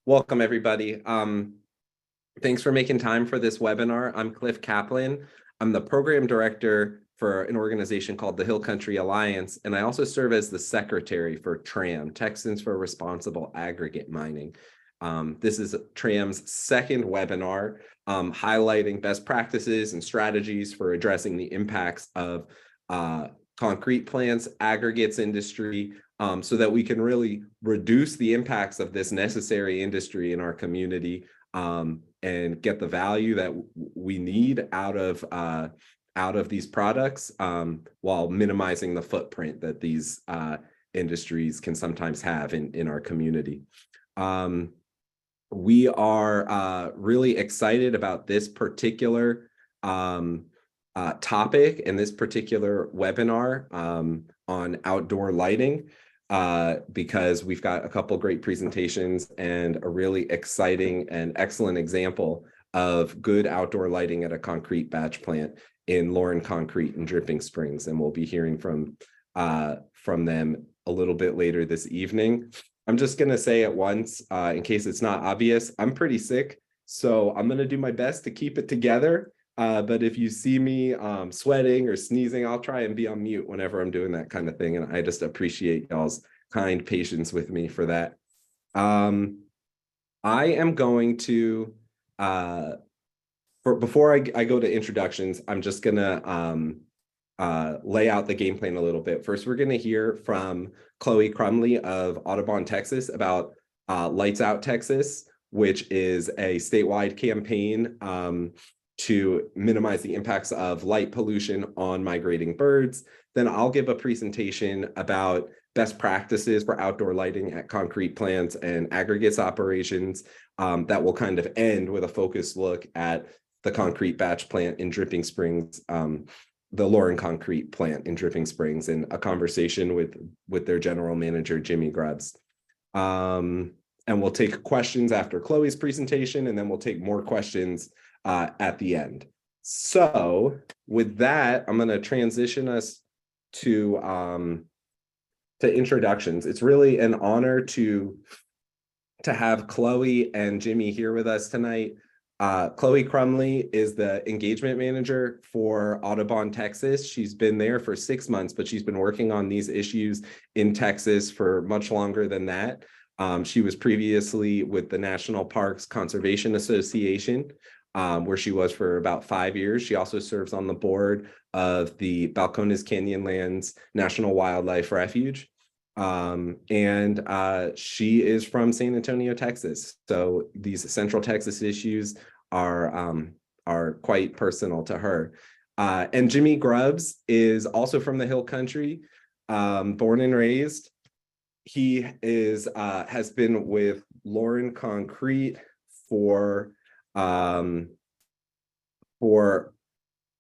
Welcome, everybody. Thanks for making time for this webinar. I'm Cliff Kaplan. I'm the program director for an organization called the Hill Country Alliance, and I also serve as the secretary for TRAM, Texans for Responsible Aggregate Mining. This is TRAM's second webinar highlighting best practices and strategies for addressing the impacts of concrete plants, aggregates industry, so that we can really reduce the impacts of this necessary industry in our community and get the value that we need out of these products while minimizing the footprint that these industries can sometimes have in our community. We are really excited about this particular topic and this particular webinar on outdoor lighting because we've got a couple great presentations and a really exciting and excellent example of good outdoor lighting at a concrete batch plant in Lauren Concrete in Dripping Springs, and we'll be hearing from them a little bit later this evening. I'm just going to say at once, in case it's not obvious, I'm pretty sick, so I'm going to do my best to keep it together. But if you see me sweating or sneezing, I'll try and be on mute whenever I'm doing that kind of thing. And I just appreciate y'all's kind patience with me for that. I am going to, before I go to introductions, I'm just going to lay out the game plan a little bit. First, we're going to hear from Chloe Crumley of Audubon, Texas about Lights Out Texas, which is a statewide campaign to minimize the impacts of light pollution on migrating birds. Then I'll give a presentation about best practices for outdoor lighting at concrete plants and aggregates operations that will kind of end with a focused look at the concrete batch plant in Dripping Springs, the Lauren Concrete plant in Dripping Springs, and a conversation with their general manager, Jimmy Grubbs. And we'll take questions after Chloe's presentation, and then we'll take more questions at the end. So with that, I'm going to transition us to introductions. It's really an honor to have Chloe and Jimmy here with us tonight. Chloe Crumley is the engagement manager for Audubon, Texas. She's been there for 6 months, but she's been working on these issues in Texas for much longer than that. She was previously with the National Parks Conservation Association, where she was for about 5 years. She also serves on the board of the Balcones Canyonlands National Wildlife Refuge. And she is from San Antonio, Texas. So these Central Texas issues are quite personal to her. And Jimmy Grubbs is also from the Hill Country, born and raised. He has been with Lauren Concrete for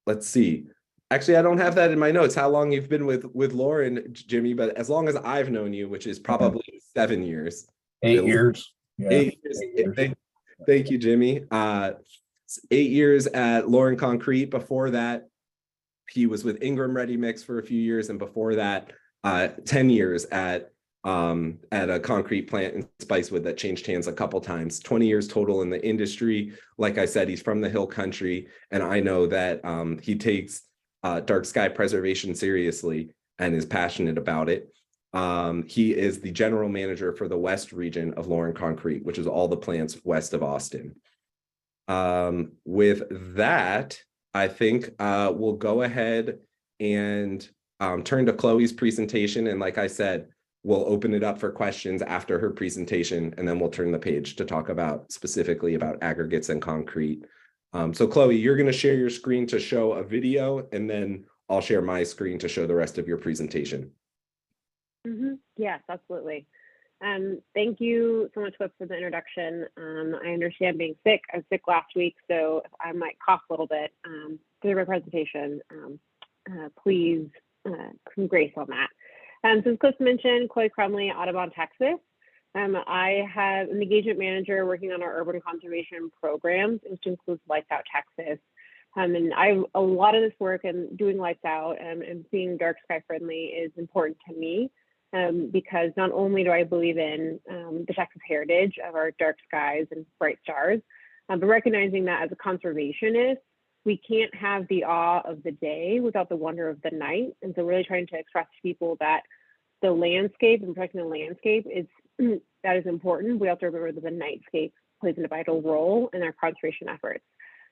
let's see. Actually, I don't have that in my notes, how long you've been with Lauren, Jimmy, but as long as I've known you, which is probably 7 years. 8 years. Yeah. 8 years. 8 years. Thank you, Jimmy. 8 years at Lauren Concrete. Before that, he was with Ingram Ready Mix for a few years, and before that, 10 years at a concrete plant in Spicewood that changed hands a couple times. 20 years total in the industry. Like I said, he's from the Hill Country, and I know that he takes dark sky preservation seriously and is passionate about it. He is the general manager for the West region of Lauren Concrete, which is all the plants west of Austin. With that, I think we'll go ahead and turn to Chloe's presentation. And like I said, we'll open it up for questions after her presentation, and then we'll turn the page to talk specifically about aggregates and concrete. So Chloe, you're going to share your screen to show a video, and then I'll share my screen to show the rest of your presentation. Yes, absolutely. Thank you so much, Whip, for the introduction. I understand being sick. I was sick last week, so I might cough a little bit through my presentation. Please some grace on that. So as Cliff mentioned, Chloe Crumley, Audubon, Texas. I have an engagement manager working on our urban conservation programs, which includes Lights Out Texas. And a lot of this work and doing Lights Out and being dark sky friendly is important to me. because not only do I believe in the Texas heritage of our dark skies and bright stars, but recognizing that as a conservationist, we can't have the awe of the day without the wonder of the night. And so really trying to express to people that the landscape and protecting the landscape is that is important. We have to remember that the nightscape plays a vital role in our conservation efforts.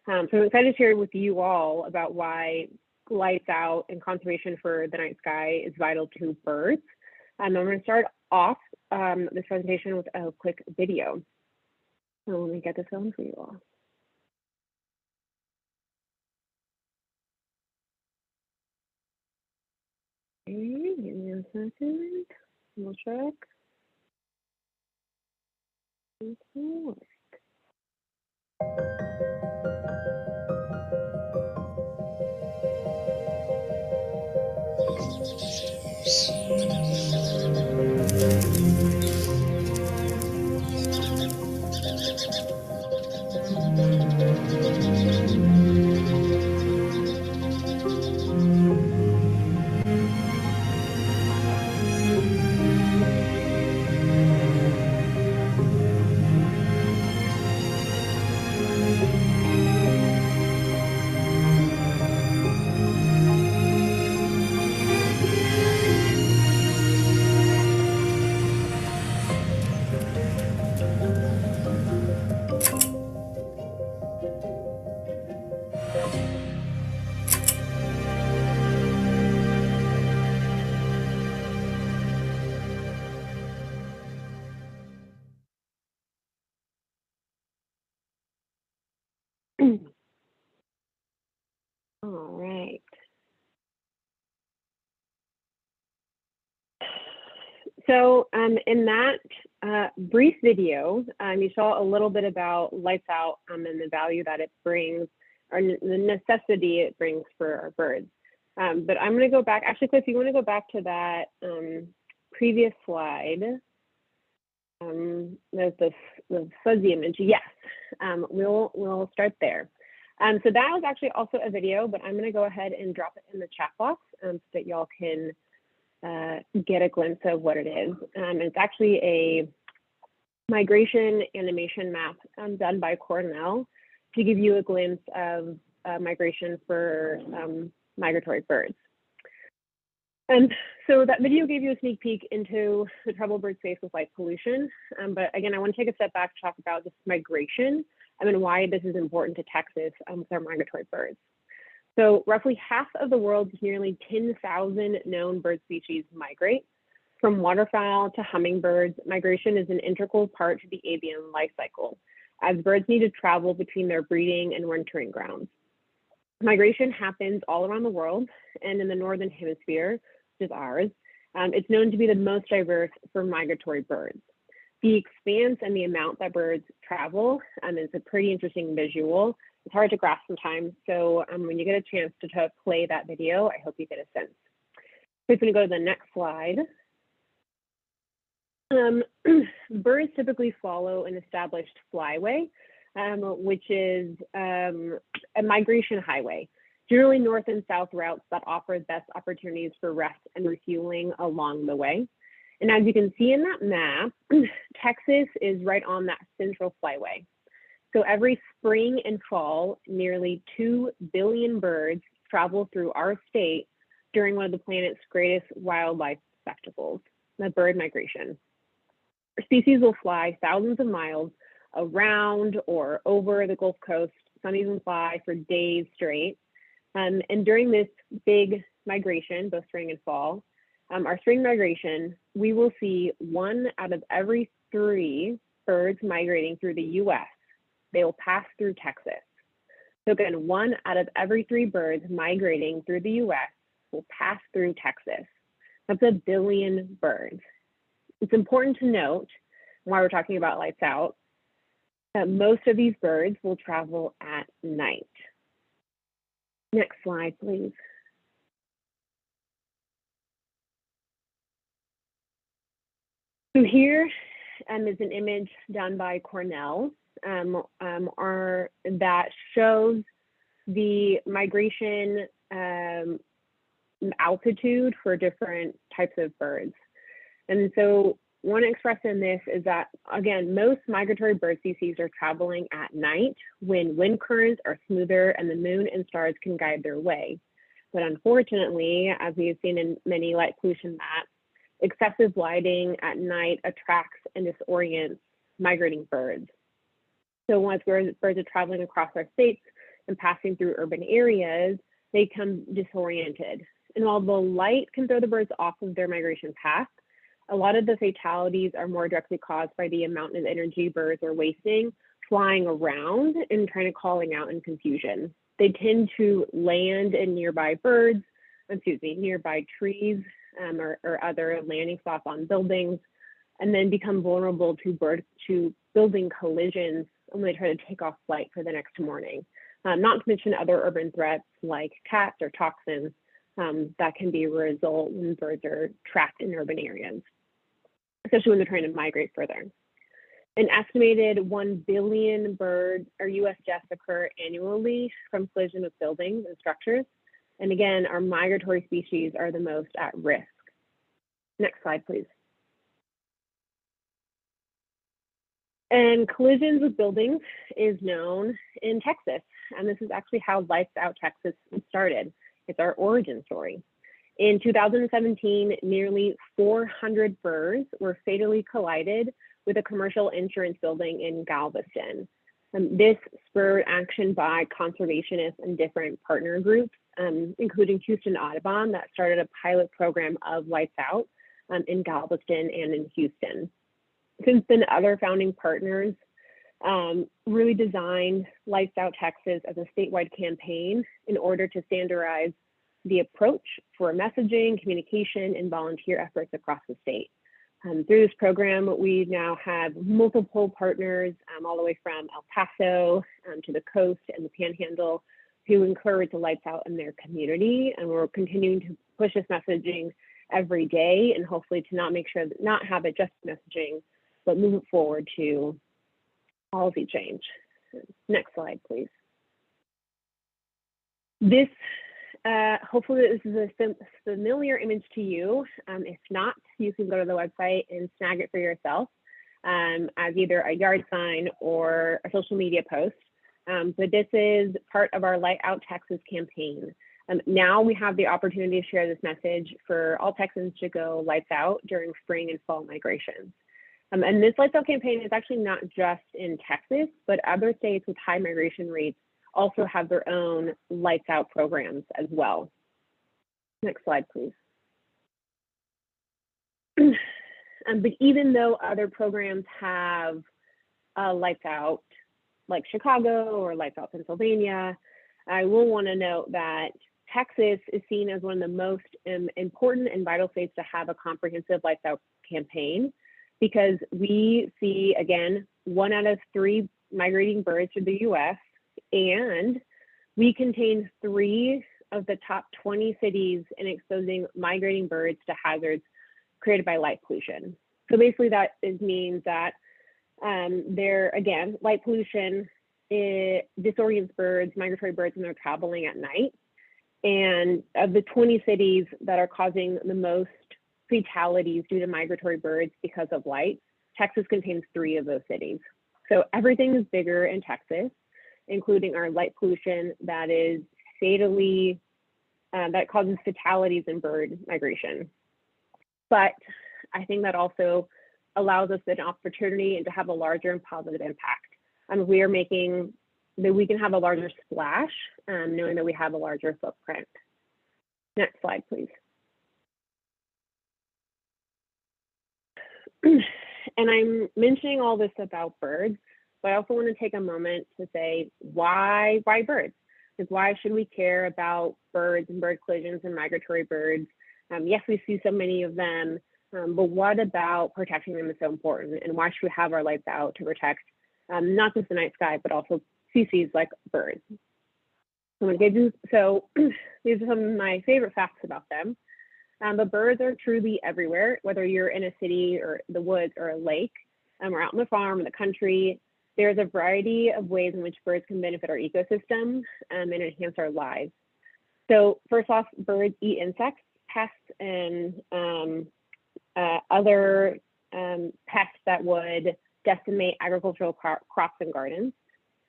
So I'm excited to share with you all about why lights out and conservation for the night sky is vital to birds. I'm going to start off this presentation with a quick video. So let me get this going for you all. Okay, give me a second. We'll check. All right. So in that brief video, you saw a little bit about lights out and the value that it brings, or the necessity it brings for our birds. But I'm going to go back. Actually, Cliff, you want to go back to that previous slide? There's the fuzzy image. Yes, we'll start there. So that was actually also a video, but I'm going to go ahead and drop it in the chat box so that y'all can get a glimpse of what it is. It's actually a migration animation map done by Cornell to give you a glimpse of migration for migratory birds. And so that video gave you a sneak peek into the troubled bird space with light pollution. But again, I want to take a step back to talk about this migration and why this is important to Texas with our migratory birds. So roughly half of the world's nearly 10,000 known bird species migrate. From waterfowl to hummingbirds, migration is an integral part to the avian life cycle, as birds need to travel between their breeding and wintering grounds. Migration happens all around the world, and in the Northern Hemisphere, which is ours, it's known to be the most diverse for migratory birds. The expanse and the amount that birds travel is a pretty interesting visual. It's hard to grasp sometimes, so when you get a chance to play that video, I hope you get a sense. So I'm going to go to the next slide. Birds typically follow an established flyway, which is a migration highway, generally north and south routes that offer best opportunities for rest and refueling along the way. And as you can see in that map, Texas is right on that central flyway. So every spring and fall, nearly 2 billion birds travel through our state during one of the planet's greatest wildlife spectacles, the bird migration. Species will fly thousands of miles around or over the Gulf Coast. Some even fly for days straight. And during this big migration, both spring and fall, our spring migration, we will see 1 out of every 3 birds migrating through the US. They will pass through Texas. So again, 1 out of every 3 birds migrating through the US will pass through Texas. That's 1 billion birds. It's important to note, while we're talking about lights out, that most of these birds will travel at night. Next slide, please. So here is an image done by Cornell that shows the migration altitude for different types of birds. And so want to express in this is that, again, most migratory bird species are traveling at night when wind currents are smoother and the moon and stars can guide their way. But unfortunately, as we have seen in many light pollution maps, excessive lighting at night attracts and disorients migrating birds. So once birds are traveling across our states and passing through urban areas, they become disoriented. And while the light can throw the birds off of their migration path, a lot of the fatalities are more directly caused by the amount of energy birds are wasting flying around and trying to calling out in confusion. They tend to land in nearby nearby trees or other landing spots on buildings, and then become vulnerable to building collisions when they try to take off flight for the next morning. Not to mention other urban threats like cats or toxins that can be a result when birds are trapped in urban areas, especially when they're trying to migrate further. An estimated 1 billion bird or US deaths occur annually from collision with buildings and structures. And again, our migratory species are the most at risk. Next slide, please. And collisions with buildings is known in Texas. And this is actually how Lights Out Texas started. It's our origin story. In 2017, nearly 400 birds were fatally collided with a commercial insurance building in Galveston. This spurred action by conservationists and different partner groups, including Houston Audubon, that started a pilot program of Lights Out in Galveston and in Houston. Since then, other founding partners really designed Lights Out Texas as a statewide campaign in order to standardize the approach for messaging, communication, and volunteer efforts across the state. Through this program, we now have multiple partners all the way from El Paso to the coast and the Panhandle who encourage the Lights Out in their community. And we're continuing to push this messaging every day and hopefully to not have it just messaging, but move it forward to policy change. Next slide, please. This, hopefully this is a familiar image to you. If not, you can go to the website and snag it for yourself as either a yard sign or a social media post. But this is part of our Light Out Texas campaign. Now we have the opportunity to share this message for all Texans to go lights out during spring and fall migrations. And this Lights Out campaign is actually not just in Texas, but other states with high migration rates also have their own Lights Out programs as well. Next slide, please. But even though other programs have Lights Out, like Chicago or Lights Out Pennsylvania, I will want to note that Texas is seen as one of the most important and vital states to have a comprehensive Lights Out campaign, because we see, again, 1 out of 3 migrating birds to the US, and we contain 3 of the top 20 cities in exposing migrating birds to hazards created by light pollution. So basically that means that light pollution disorients birds, migratory birds, when they're traveling at night. And of the 20 cities that are causing the most fatalities due to migratory birds because of light, Texas contains 3 of those cities. So everything is bigger in Texas, including our light pollution that is fatally, that causes fatalities in bird migration. But I think that also allows us an opportunity to have a larger and positive impact. We are making that we can have a larger splash, knowing that we have a larger footprint. Next slide, please. And I'm mentioning all this about birds, but I also want to take a moment to say, why birds? Because why should we care about birds and bird collisions and migratory birds? Yes, we see so many of them, but what about protecting them is so important? And why should we have our lights out to protect not just the night sky, but also species like birds? So these are some of my favorite facts about them. But birds are truly everywhere, whether you're in a city or the woods or a lake, or out on the farm, in the country. There's a variety of ways in which birds can benefit our ecosystem and enhance our lives. So first off, birds eat insects, pests, and other pests that would decimate agricultural crops and gardens.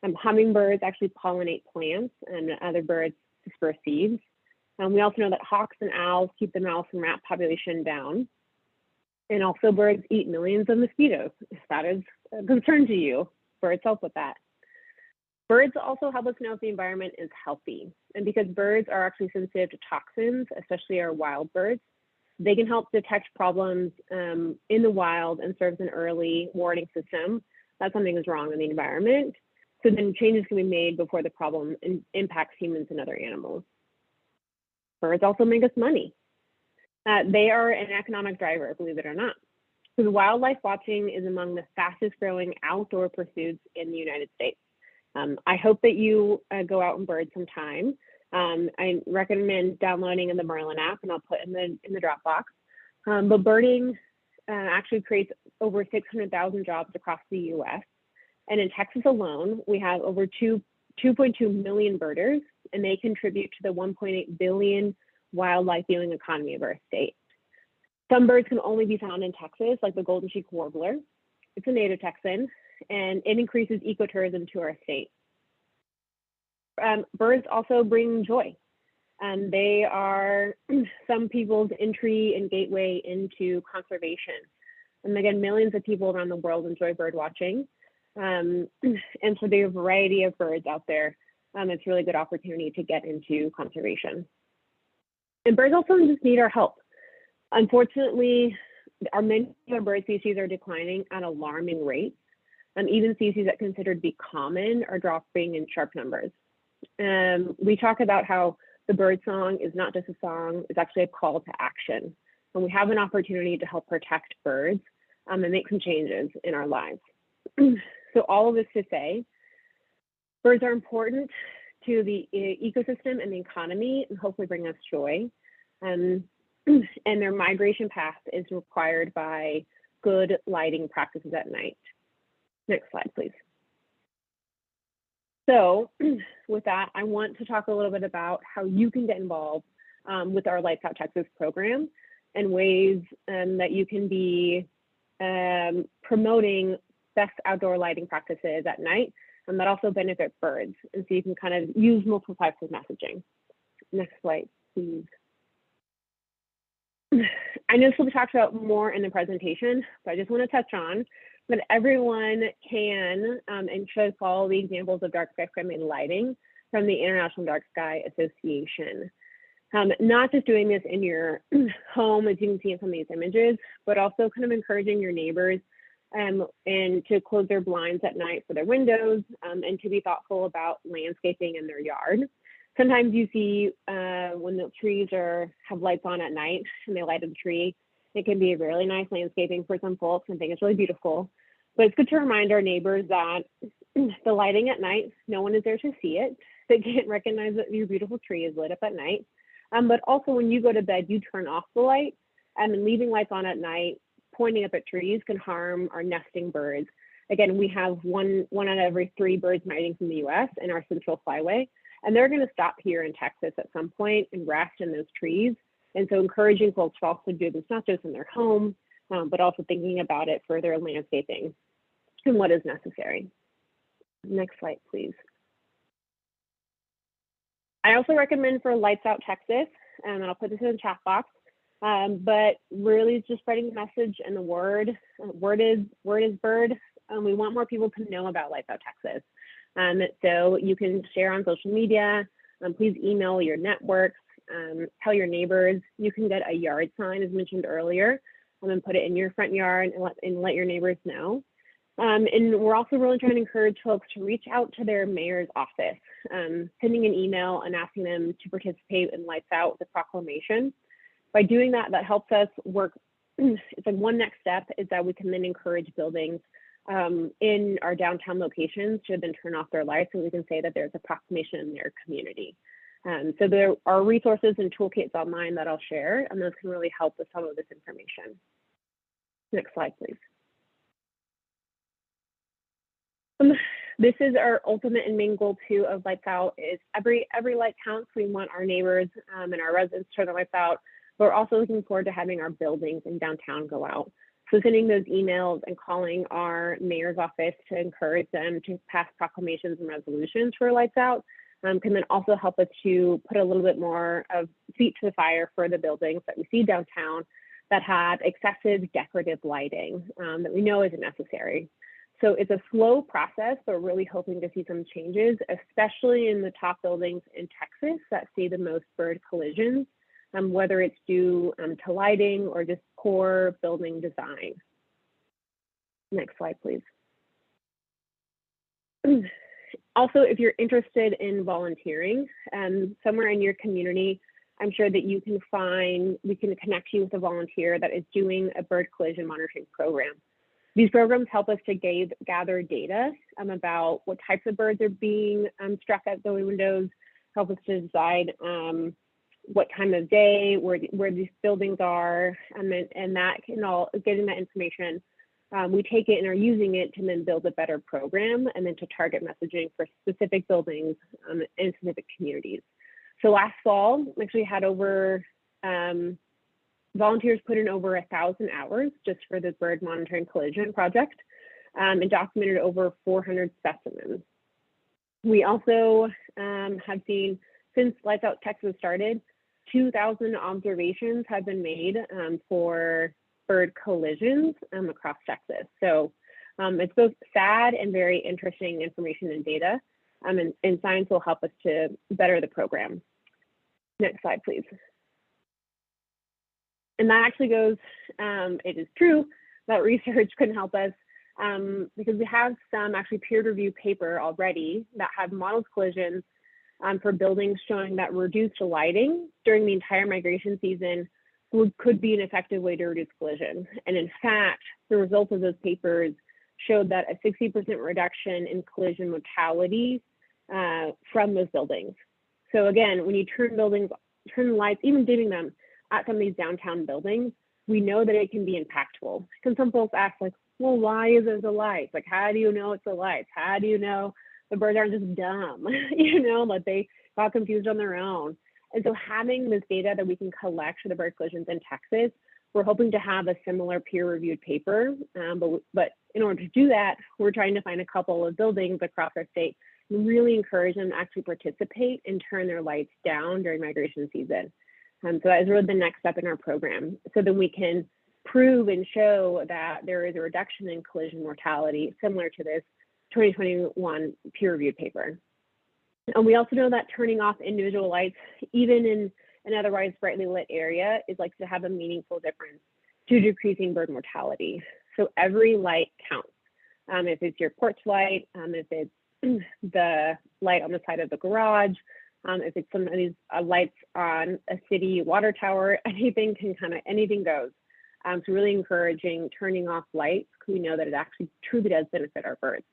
Hummingbirds actually pollinate plants, and other birds disperse seeds. We also know that hawks and owls keep the mouse and rat population down. And also birds eat millions of mosquitoes. If that is a concern to you, birds help with that. Birds also help us know if the environment is healthy. And because birds are actually sensitive to toxins, especially our wild birds, they can help detect problems in the wild and serve as an early warning system that something is wrong in the environment. So then changes can be made before the problem impacts humans and other animals. Birds also make us money. They are an economic driver, believe it or not. So wildlife watching is among the fastest growing outdoor pursuits in the United States. I hope that you go out and bird sometime. I recommend downloading the Merlin app, and I'll put in the Dropbox. But birding actually creates over 600,000 jobs across the U.S. And in Texas alone, we have over 2.2 million birders, and they contribute to the 1.8 billion wildlife viewing economy of our state. Some birds can only be found in Texas, like the golden cheek warbler. It's a native Texan, and it increases ecotourism to our state. Birds also bring joy. They are some people's entry and gateway into conservation. And again, millions of people around the world enjoy bird watching. And so there are a variety of birds out there. It's a really good opportunity to get into conservation. And birds also just need our help. Unfortunately, many of our bird species are declining at alarming rates. Even species that are considered to be common are dropping in sharp numbers. We talk about how the bird song is not just a song, it's actually a call to action. And we have an opportunity to help protect birds and make some changes in our lives. So all of this to say, birds are important to the ecosystem and the economy, and hopefully bring us joy. And their migration path is required by good lighting practices at night. Next slide, please. So with that, I want to talk a little bit about how you can get involved with our Lights Out Texas program and ways that you can be promoting best outdoor lighting practices at night, and that also benefit birds. And so you can kind of use multiple types of messaging. Next slide, please. I know this will be talked about more in the presentation, but I just want to touch on that everyone can and should follow the examples of dark sky friendly lighting from the International Dark Sky Association. Not just doing this in your home, as you can see in some of these images, but also kind of encouraging your neighbors and to close their blinds at night for their windows, and to be thoughtful about landscaping in their yard. Sometimes you see when the trees have lights on at night and they light up the tree, it can be a really nice landscaping for some folks and think it's really beautiful. But it's good to remind our neighbors that the lighting at night, no one is there to see it. They can't recognize that your beautiful tree is lit up at night. But also when you go to bed, you turn off the light, and leaving lights on at night, pointing up at trees can harm our nesting birds. Again, we have one out of every 3 birds migrating from the US in our central flyway, and they're going to stop here in Texas at some point and rest in those trees. And so encouraging folks to also do this, not just in their home, but also thinking about it for their landscaping and what is necessary. Next slide, please. I also recommend for Lights Out Texas, and I'll put this in the chat box, but really just spreading the message and the word is bird. We want more people to know about Lights Out Texas. So you can share on social media, please email your networks, tell your neighbors. You can get a yard sign, as mentioned earlier, and put it in your front yard and let your neighbors know. And we're also really trying to encourage folks to reach out to their mayor's office, sending an email and asking them to participate in Lights Out, the proclamation. By doing that, that helps us work. It's like one next step is that we can then encourage buildings in our downtown locations to then turn off their lights, and we can say that there's a proclamation in their community. So there are resources and toolkits online that I'll share, and those can really help with some of this information. Next slide, please. This is our ultimate and main goal too of Lights Out is every light counts. We want our neighbors and our residents to turn the lights out But we're also looking forward to having our buildings in downtown go out. So sending those emails and calling our mayor's office to encourage them to pass proclamations and resolutions for lights out can then also help us to put a little bit more of feet to the fire for the buildings that we see downtown that have excessive decorative lighting that we know isn't necessary. So it's a slow process, but we're really hoping to see some changes, especially in the top buildings in Texas that see the most bird collisions, whether it's due to lighting or just poor building design. Next slide, please. Also, if you're interested in volunteering somewhere in your community, I'm sure that you can find, we can connect you with a volunteer that is doing a bird collision monitoring program. These programs help us to gather data about what types of birds are being struck at the windows, help us to decide what time of day, where these buildings are, and that can all, getting that information, we take it and are using it to then build a better program and then to target messaging for specific buildings and specific communities. So last fall, we actually had over, volunteers put in over 1,000 hours just for the bird monitoring collision project and documented over 400 specimens. We also have seen, since Lights Out Texas started, 2,000 observations have been made for bird collisions across Texas. So it's both sad and very interesting information and data, and science will help us to better the program. Next slide, please. And that actually goes, it is true that research can help us because we have some actually peer-reviewed paper already that have modeled collisions for buildings showing that reduced lighting during the entire migration season could be an effective way to reduce collision. And in fact, the results of those papers showed that a 60% reduction in collision mortality from those buildings. So again, when you turn the lights, even dimming them at some of these downtown buildings, we know that it can be impactful. Because some folks ask like, well, why is it the lights? Like, how do you know it's the lights? How do you know the birds aren't just dumb? You know, like they got confused on their own. And so having this data that we can collect for the bird collisions in Texas, we're hoping to have a similar peer-reviewed paper. But in order to do that, we're trying to find a couple of buildings across our state and really encourage them to actually participate and turn their lights down during migration season. So that is really the next step in our program. So then we can prove and show that there is a reduction in collision mortality similar to this 2021 peer-reviewed paper. And we also know that turning off individual lights, even in an otherwise brightly lit area, is likely to have a meaningful difference to decreasing bird mortality. So every light counts. If it's your porch light, if it's the light on the side of the garage, if it's some of these lights on a city water tower, anything goes. So really encouraging turning off lights because we know that it actually truly does benefit our birds.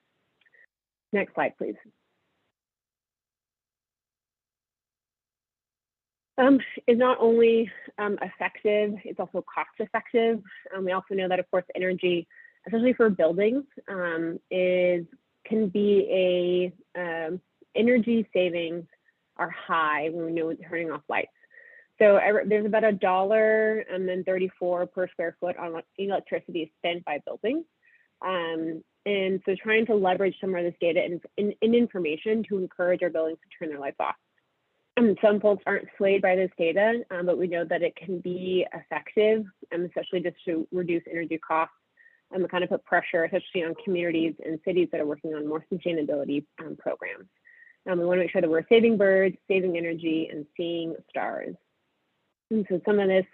Next slide, please. Is not only effective, it's also cost effective. We also know that, of course, energy, especially for buildings, can be energy savings are high when we know it's turning off lights. So there's about $1.34 per square foot on electricity spent by buildings. And so trying to leverage some of this data and information to encourage our buildings to turn their lights off. Some folks aren't swayed by this data, but we know that it can be effective, especially just to reduce energy costs and kind of put pressure, especially on communities and cities that are working on more sustainability programs. We want to make sure that we're saving birds, saving energy, and seeing stars. And so some of this,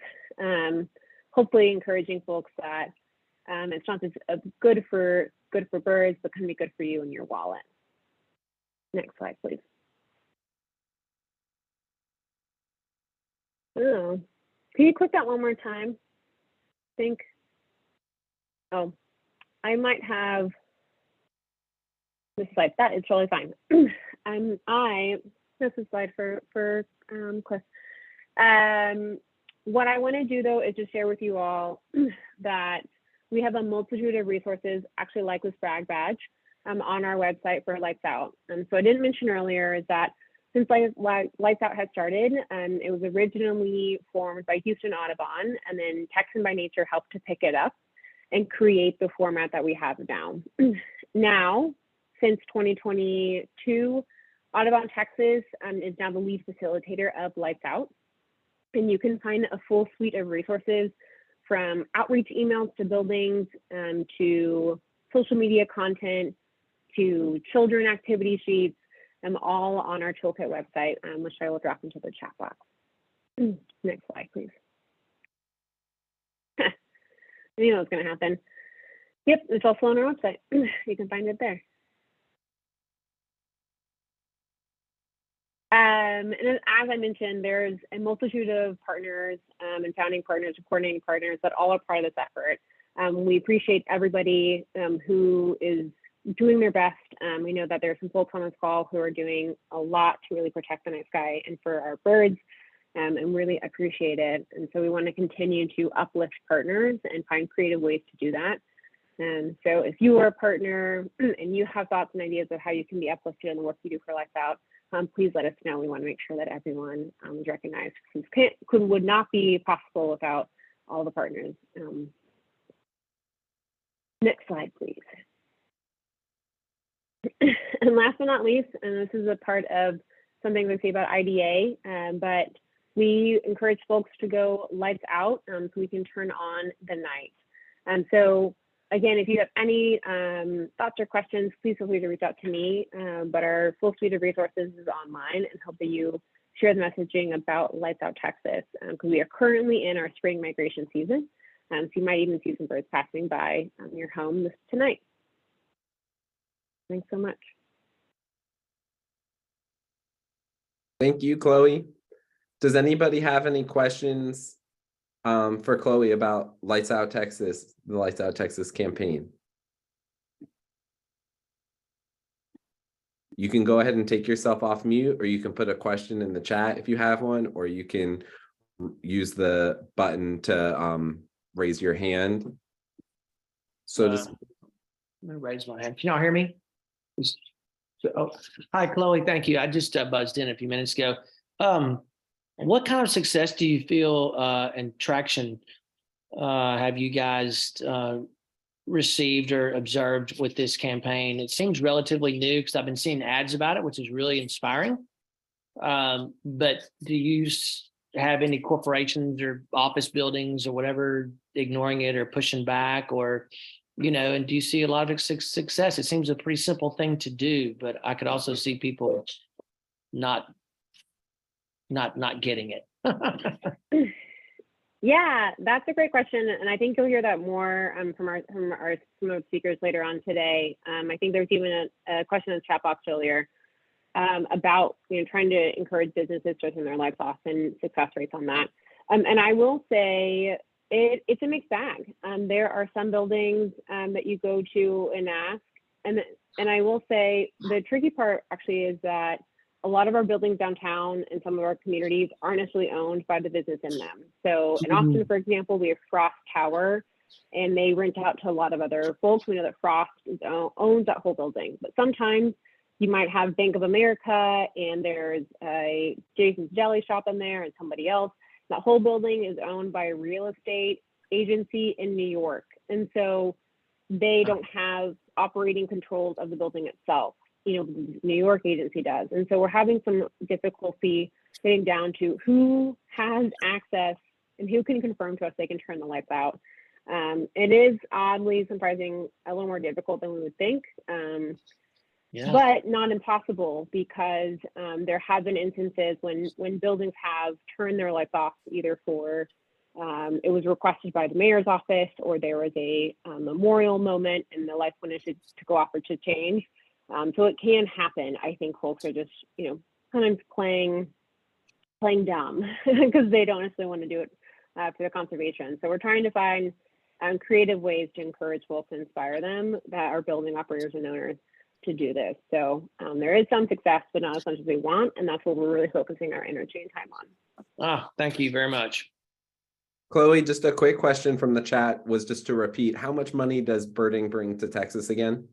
hopefully encouraging folks that it's not just good for birds, but can be good for you and your wallet. Next slide, please. Oh, can you click that one more time? Oh, I might have this slide. That is totally fine. This is a slide for Cliff. What I want to do though is just share with you all that we have a multitude of resources, actually like this brag badge, on our website for Lights Out. And so I didn't mention earlier is that since Lights Out has started, it was originally formed by Houston Audubon, and then Texan by Nature helped to pick it up and create the format that we have now. Now, since 2022, Audubon Texas is now the lead facilitator of Lights Out. And you can find a full suite of resources from outreach emails to buildings, to social media content, to children activity sheets, all on our toolkit website, which I will drop into the chat box. Next slide, please. I knew that was going to happen. Yep, it's also on our website. You can find it there. And as I mentioned, there's a multitude of partners and founding partners and coordinating partners that all are part of this effort. We appreciate everybody who is doing their best. We know that there are some folks on this call who are doing a lot to really protect the night sky and for our birds, and really appreciate it. And so we want to continue to uplift partners and find creative ways to do that. And so if you are a partner and you have thoughts and ideas of how you can be uplifted in the work you do for Lights Out, please let us know. We want to make sure that everyone is recognized, because would not be possible without all the partners. Next slide, please. And last but not least, and this is a part of something we say about IDA, but we encourage folks to go lights out so we can turn on the night. And so again, if you have any thoughts or questions, please feel free to reach out to me. But our full suite of resources is online and helping you share the messaging about Lights Out Texas, because we are currently in our spring migration season. So you might even see some birds passing by your home tonight. Thanks so much. Thank you, Chloe. Does anybody have any questions for Chloe about Lights Out Texas, the Lights Out Texas campaign? You can go ahead and take yourself off mute, or you can put a question in the chat if you have one, or you can use the button to raise your hand. So just I'm gonna raise my hand. Can y'all hear me? Hi, Chloe. Thank you. I just buzzed in a few minutes ago. What kind of success do you feel and traction have you guys received or observed with this campaign? It seems relatively new because I've been seeing ads about it, which is really inspiring. But do you have any corporations or office buildings or whatever ignoring it or pushing back, or, and do you see a lot of success? It seems a pretty simple thing to do, but I could also see people not getting it. Yeah, that's a great question, and I think you'll hear that more from some of the speakers later on today. I think there's even a question in the chat box earlier about trying to encourage businesses to turn their lights off and success rates on that. And I will say it's a mixed bag. There are some buildings that you go to and ask, and I will say the tricky part actually is that a lot of our buildings downtown and some of our communities aren't necessarily owned by the business in them. So in Austin, for example, we have Frost Tower, and they rent out to a lot of other folks. We know that Frost owns that whole building, but sometimes you might have Bank of America and there's a Jason's Deli shop in there and somebody else. That whole building is owned by a real estate agency in New York. And so they don't have operating controls of the building itself. New York agency does. And so we're having some difficulty getting down to who has access and who can confirm to us they can turn the lights out. It is oddly surprising, a little more difficult than we would think, but not impossible, because there have been instances when buildings have turned their lights off, either for it was requested by the mayor's office, or there was a memorial moment and the lights wanted to go off or to change. So it can happen. I think folks are just, kind of playing dumb because they don't necessarily want to do it for the conservation. So we're trying to find creative ways to encourage folks and inspire them that are building operators and owners to do this. So there is some success, but not as much as we want. And that's what we're really focusing our energy and time on. Thank you very much. Chloe, just a quick question from the chat was just to repeat, how much money does birding bring to Texas again?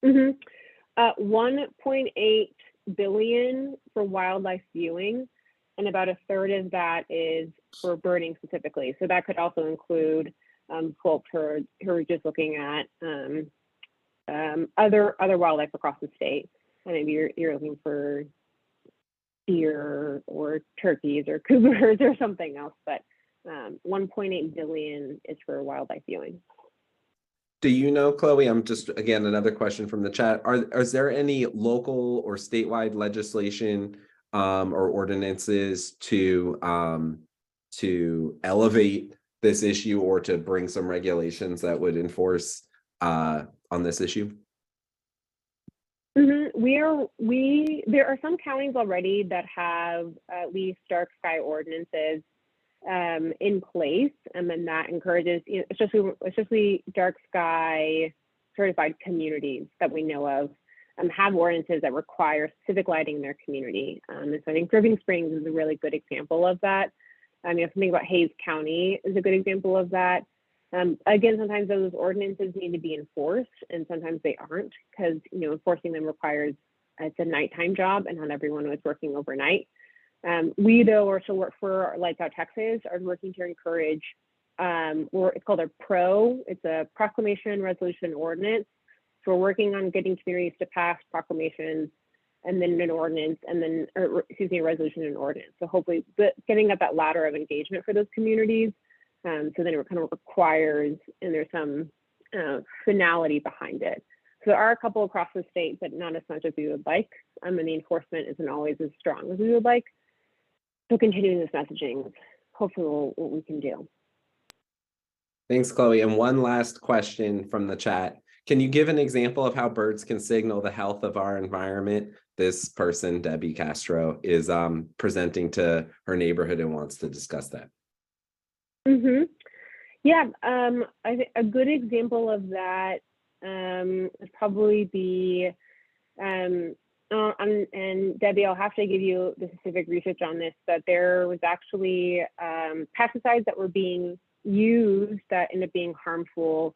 $1.8 billion for wildlife viewing, and about a third of that is for birding specifically. So that could also include folks who are just looking at other wildlife across the state. And maybe you're looking for deer or turkeys or cougars or something else, but 1.8 billion is for wildlife viewing. Do you know, Chloe, I'm just, again, another question from the chat. Is there any local or statewide legislation or ordinances to elevate this issue or to bring some regulations that would enforce on this issue? There are some counties already that have at least dark sky ordinances in place, and then that encourages, especially dark sky certified communities that we know of, have ordinances that require civic lighting in their community. And so I think Dripping Springs is a really good example of that. Something about Hayes County is a good example of that. Again, sometimes those ordinances need to be enforced, and sometimes they aren't, because enforcing them requires, it's a nighttime job, and not everyone was working overnight. We, though, also work for Lights Out Texas, are working to encourage, it's called a PRO. It's a proclamation, resolution, ordinance. So we're working on getting communities to pass proclamations, and then an ordinance, and then, a resolution and ordinance. So hopefully getting up that ladder of engagement for those communities. So then it kind of requires, and there's some finality behind it. So there are a couple across the state, but not as much as we would like. And the enforcement isn't always as strong as we would like. So continuing this messaging, hopefully what we can do. Thanks, Chloe. And one last question from the chat. Can you give an example of how birds can signal the health of our environment? This person, Debbie Castro, is presenting to her neighborhood and wants to discuss that. Yeah, I think a good example of that would probably be, and Debbie, I'll have to give you the specific research on this, but there was actually pesticides that were being used that ended up being harmful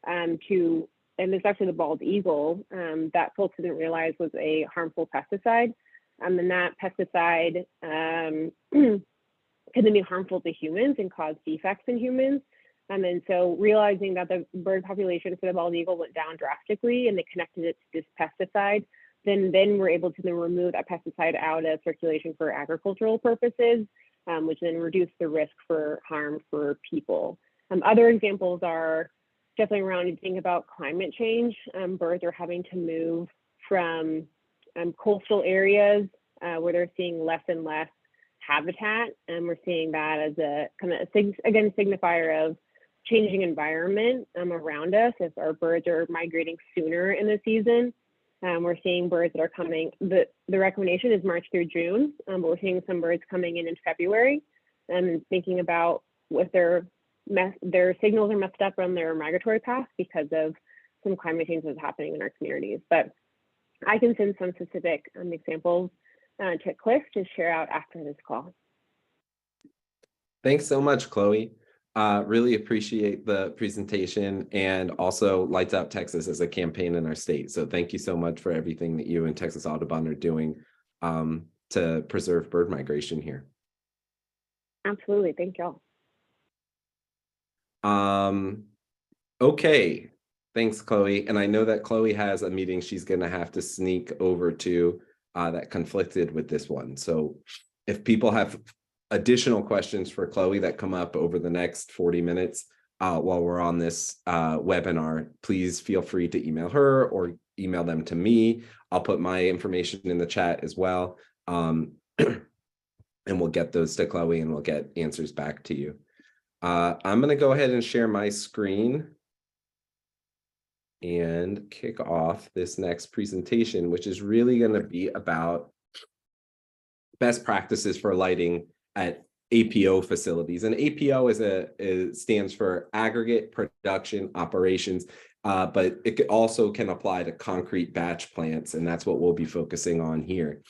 to, and it's actually the bald eagle that folks didn't realize was a harmful pesticide. And that pesticide can then be harmful to humans and cause defects in humans. And so realizing that the bird population for the bald eagle went down drastically, and they connected it to this pesticide, then we're able to then remove that pesticide out of circulation for agricultural purposes, which then reduce the risk for harm for people. Other examples are definitely around, if you think about climate change, birds are having to move from coastal areas where they're seeing less and less habitat, and we're seeing that as a kind of again signifier of changing environment around us. If our birds are migrating sooner in the season, we're seeing birds that are coming. The recommendation is March through June, but we're seeing some birds coming in February, and thinking about if their signals are messed up on their migratory path because of some climate change that's happening in our communities. But I can send some specific examples to Cliff to share out after this call. Thanks so much, Chloe. Really appreciate the presentation, and also Lights Out Texas as a campaign in our state. So thank you so much for everything that you and Texas Audubon are doing to preserve bird migration here. Absolutely, thank y'all. Okay, thanks, Chloe. And I know that Chloe has a meeting she's going to have to sneak over to that conflicted with this one. So if people have additional questions for Chloe that come up over the next 40 minutes while we're on this webinar, please feel free to email her or email them to me. I'll put my information in the chat as well. And we'll get those to Chloe and we'll get answers back to you. I'm going to go ahead and share my screen and kick off this next presentation, which is really going to be about best practices for lighting at APO facilities. And APO stands for Aggregate Production Operations, but it also can apply to concrete batch plants, and that's what we'll be focusing on here.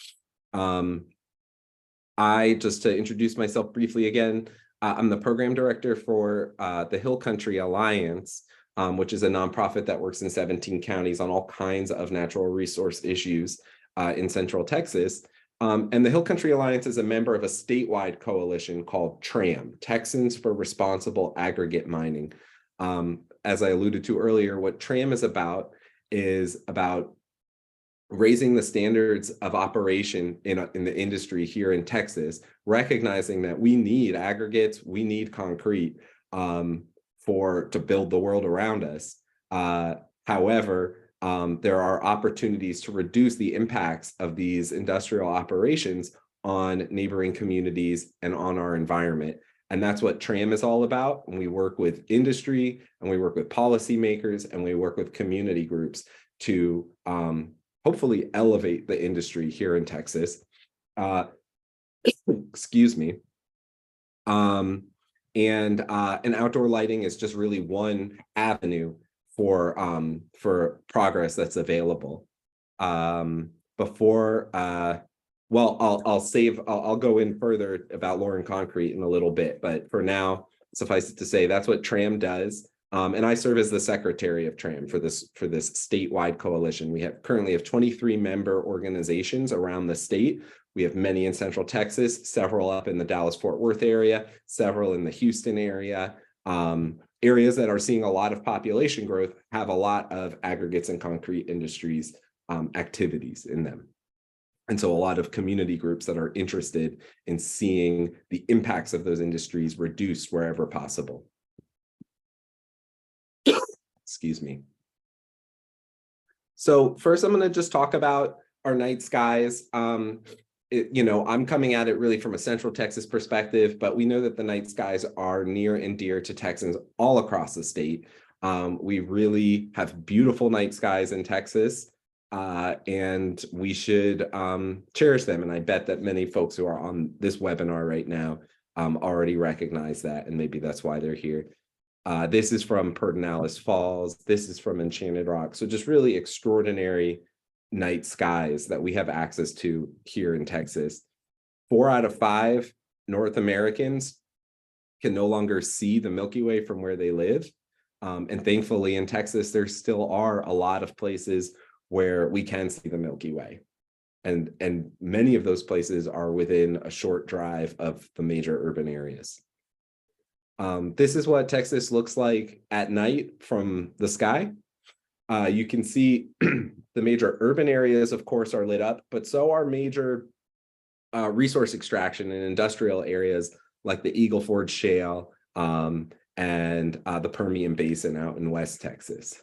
Just to introduce myself briefly again, I'm the program director for the Hill Country Alliance, which is a nonprofit that works in 17 counties on all kinds of natural resource issues. in Central Texas. And the Hill Country Alliance is a member of a statewide coalition called TRAM, Texans for Responsible Aggregate Mining. As I alluded to earlier, what TRAM is about raising the standards of operation in the industry here in Texas, recognizing that we need aggregates, we need concrete to build the world around us. However, there are opportunities to reduce the impacts of these industrial operations on neighboring communities and on our environment. And that's what TRAM is all about. And we work with industry, and we work with policymakers, and we work with community groups to hopefully elevate the industry here in Texas. Excuse me. And outdoor lighting is just really one avenue for progress that's available. I'll go in further about Lauren Concrete in a little bit, but for now, suffice it to say, that's what TRAM does. And I serve as the secretary of TRAM for this statewide coalition. We currently have 23 member organizations around the state. We have many in Central Texas, several up in the Dallas-Fort Worth area, several in the Houston area. Areas that are seeing a lot of population growth have a lot of aggregates and concrete industries activities in them. And so a lot of community groups that are interested in seeing the impacts of those industries reduced wherever possible. Excuse me. So first, I'm going to just talk about our night skies. I'm coming at it really from a Central Texas perspective, but we know that the night skies are near and dear to Texans all across the state. We really have beautiful night skies in Texas, and we should cherish them. And I bet that many folks who are on this webinar right now already recognize that, and maybe that's why they're here. This is from Pedernales Falls. This is from Enchanted Rock. So just really extraordinary night skies that we have access to here in Texas. 4 out of 5 North Americans can no longer see the Milky Way from where they live. And thankfully in Texas, there still are a lot of places where we can see the Milky Way. And many of those places are within a short drive of the major urban areas. This is what Texas looks like at night from the sky. You can see the major urban areas, of course, are lit up, but so are major resource extraction and industrial areas like the Eagle Ford Shale and the Permian Basin out in West Texas.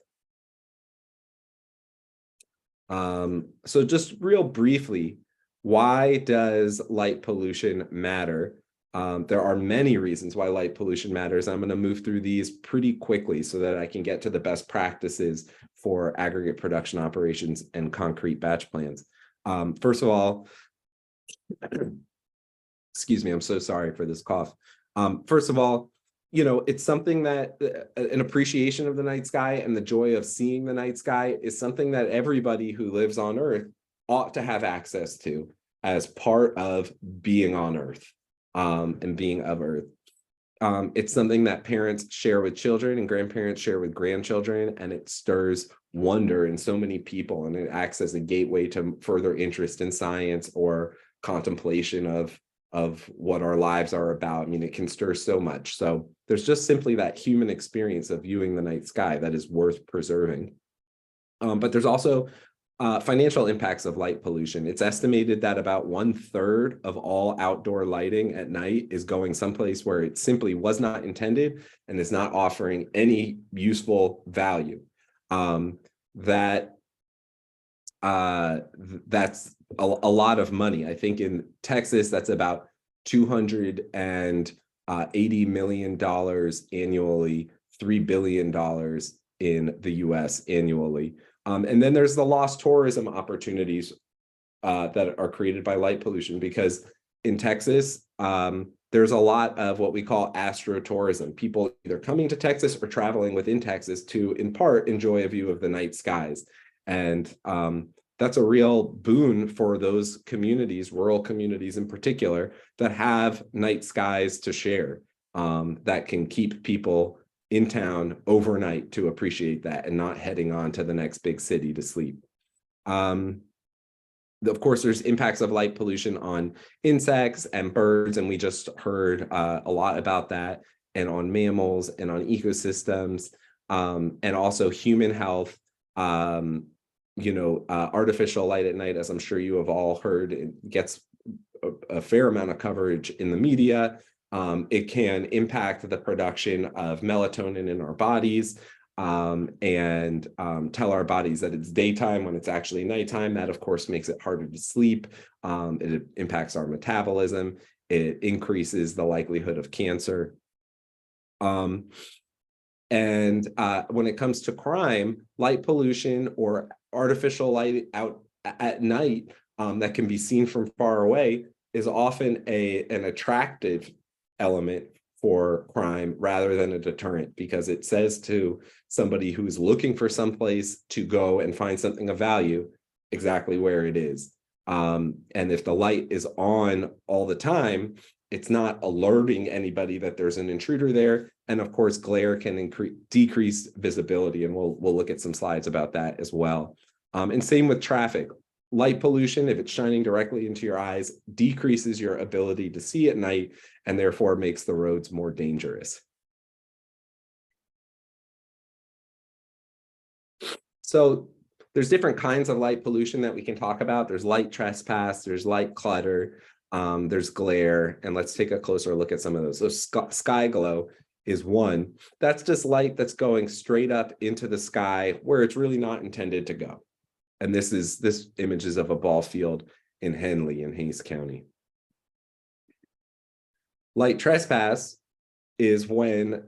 So just real briefly, why does light pollution matter? There are many reasons why light pollution matters. I'm going to move through these pretty quickly so that I can get to the best practices for aggregate production operations and concrete batch plants. First of all, excuse me, I'm so sorry for this cough. First of all, it's something that an appreciation of the night sky and the joy of seeing the night sky is something that everybody who lives on Earth ought to have access to as part of being on Earth. And being of Earth. It's something that parents share with children and grandparents share with grandchildren, and it stirs wonder in so many people, and it acts as a gateway to further interest in science or contemplation of what our lives are about. I mean, it can stir so much. So there's just simply that human experience of viewing the night sky that is worth preserving. But there's also financial impacts of light pollution. It's estimated that about 1/3 of all outdoor lighting at night is going someplace where it simply was not intended and is not offering any useful value. That's a lot of money. I think in Texas, that's about $280 million annually, $3 billion in the US annually. And then there's the lost tourism opportunities that are created by light pollution, because in Texas, there's a lot of what we call astrotourism. People either coming to Texas or traveling within Texas to, in part, enjoy a view of the night skies. And that's a real boon for those communities, rural communities in particular, that have night skies to share, that can keep people in town overnight to appreciate that and not heading on to the next big city to sleep. Of course, there's impacts of light pollution on insects and birds, and we just heard a lot about that, and on mammals and on ecosystems, and also human health. Artificial light at night, as I'm sure you have all heard, it gets a fair amount of coverage in the media. It can impact the production of melatonin in our bodies, and tell our bodies that it's daytime when it's actually nighttime. That, of course, makes it harder to sleep. It impacts our metabolism. It increases the likelihood of cancer. And when it comes to crime, light pollution or artificial light out at night that can be seen from far away is often an attractive element for crime rather than a deterrent, because it says to somebody who's looking for someplace to go and find something of value exactly where it is. And if the light is on all the time, it's not alerting anybody that there's an intruder there. And of course, glare can decrease visibility, and we'll look at some slides about that as well. And same with traffic. Light pollution, if it's shining directly into your eyes, decreases your ability to see at night and therefore makes the roads more dangerous. So there's different kinds of light pollution that we can talk about. There's light trespass, there's light clutter, there's glare, and let's take a closer look at some of those. So sky glow is one. That's just light that's going straight up into the sky where it's really not intended to go. And this image is of a ball field in Henley in Hays County. Light trespass is when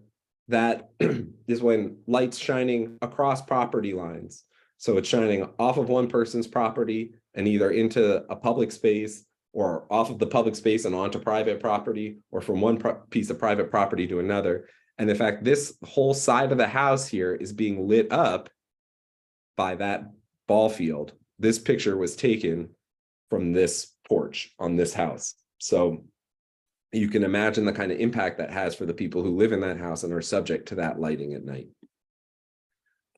light's shining across property lines. So it's shining off of one person's property and either into a public space, or off of the public space and onto private property, or from one piece of private property to another. And in fact, this whole side of the house here is being lit up by that ball field. This picture was taken from this porch on this house. So you can imagine the kind of impact that has for the people who live in that house and are subject to that lighting at night.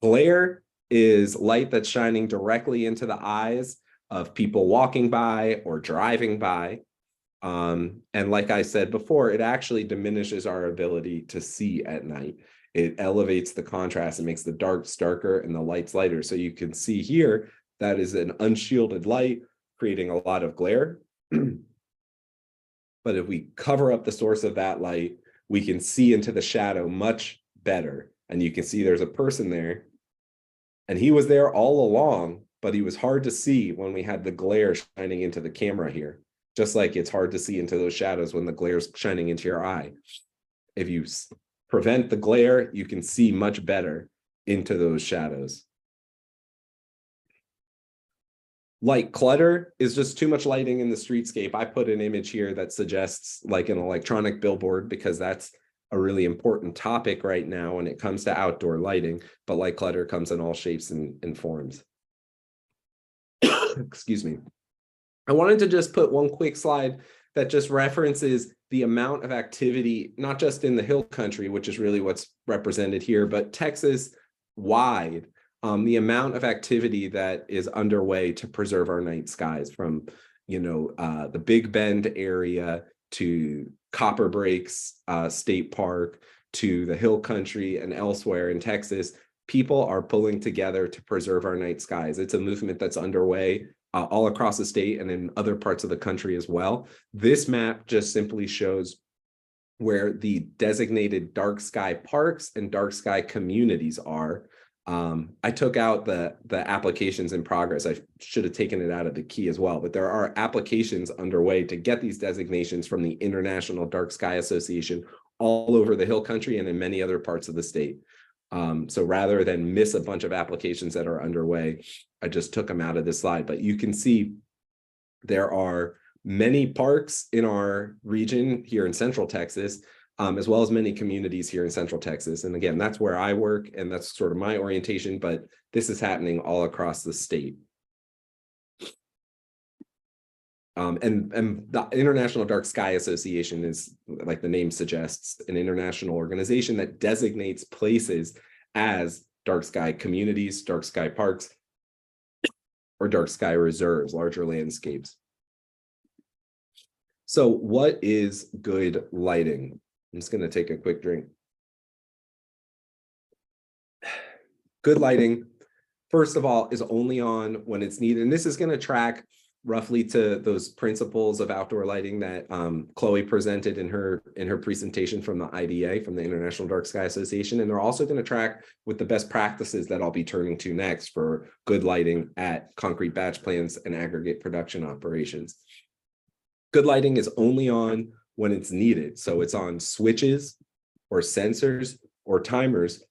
Glare is light that's shining directly into the eyes of people walking by or driving by. And like I said before, it actually diminishes our ability to see at night. It elevates the contrast and makes the darks darker and the lights lighter. So you can see here, that is an unshielded light creating a lot of glare. But if we cover up the source of that light, we can see into the shadow much better. And you can see there's a person there. And he was there all along, but he was hard to see when we had the glare shining into the camera here. Just like it's hard to see into those shadows when the glare's shining into your eye. If you prevent the glare, you can see much better into those shadows. Light clutter is just too much lighting in the streetscape. I put an image here that suggests like an electronic billboard, because that's a really important topic right now when it comes to outdoor lighting, but light clutter comes in all shapes and forms. Excuse me. I wanted to just put one quick slide that just references the amount of activity, not just in the Hill Country, which is really what's represented here, but Texas wide. The amount of activity that is underway to preserve our night skies, from the Big Bend area to Copper Breaks State Park to the Hill Country and elsewhere in Texas. People are pulling together to preserve our night skies. It's a movement that's underway all across the state and in other parts of the country as well. This map just simply shows where the designated dark sky parks and dark sky communities are. I took out the applications in progress. I should have taken it out of the key as well, but there are applications underway to get these designations from the International Dark Sky Association all over the Hill Country and in many other parts of the state. So rather than miss a bunch of applications that are underway, I just took them out of this slide. But you can see there are many parks in our region here in Central Texas, as well as many communities here in Central Texas. And again, that's where I work and that's sort of my orientation, but this is happening all across the state. And the International Dark Sky Association is, like the name suggests, an international organization that designates places as dark sky communities, dark sky parks, or dark sky reserves, larger landscapes. So what is good lighting? I'm just going to take a quick drink. Good lighting, first of all, is only on when it's needed. And this is going to track roughly to those principles of outdoor lighting that Chloe presented in her presentation from the IDA, from the International Dark Sky Association. And they're also going to track with the best practices that I'll be turning to next for good lighting at concrete batch plants and aggregate production operations. Good lighting is only on when it's needed. So it's on switches or sensors or timers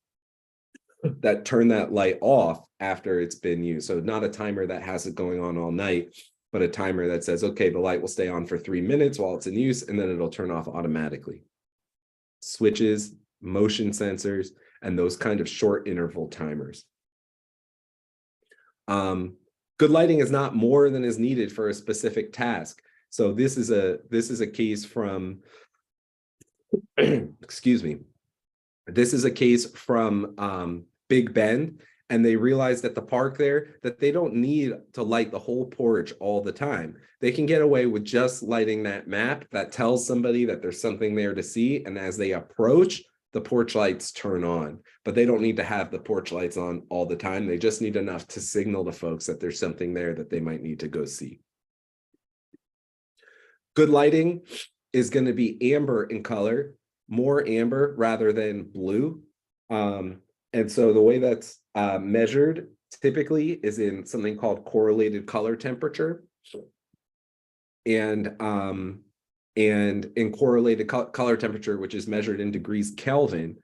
that turn that light off after it's been used. So not a timer that has it going on all night, but a timer that says, okay, the light will stay on for 3 minutes while it's in use, and then it'll turn off automatically. Switches, motion sensors, and those kind of short interval timers. Good lighting is not more than is needed for a specific task. So this is a case from, excuse me. This is a case from Big Bend, and they realized at the park there that they don't need to light the whole porch all the time. They can get away with just lighting that map that tells somebody that there's something there to see, and as they approach, the porch lights turn on. But they don't need to have the porch lights on all the time. They just need enough to signal to folks that there's something there that they might need to go see. Good lighting is going to be amber in color, more amber rather than blue. And so the way that's measured typically is in something called correlated color temperature. And in correlated color temperature, which is measured in degrees Kelvin,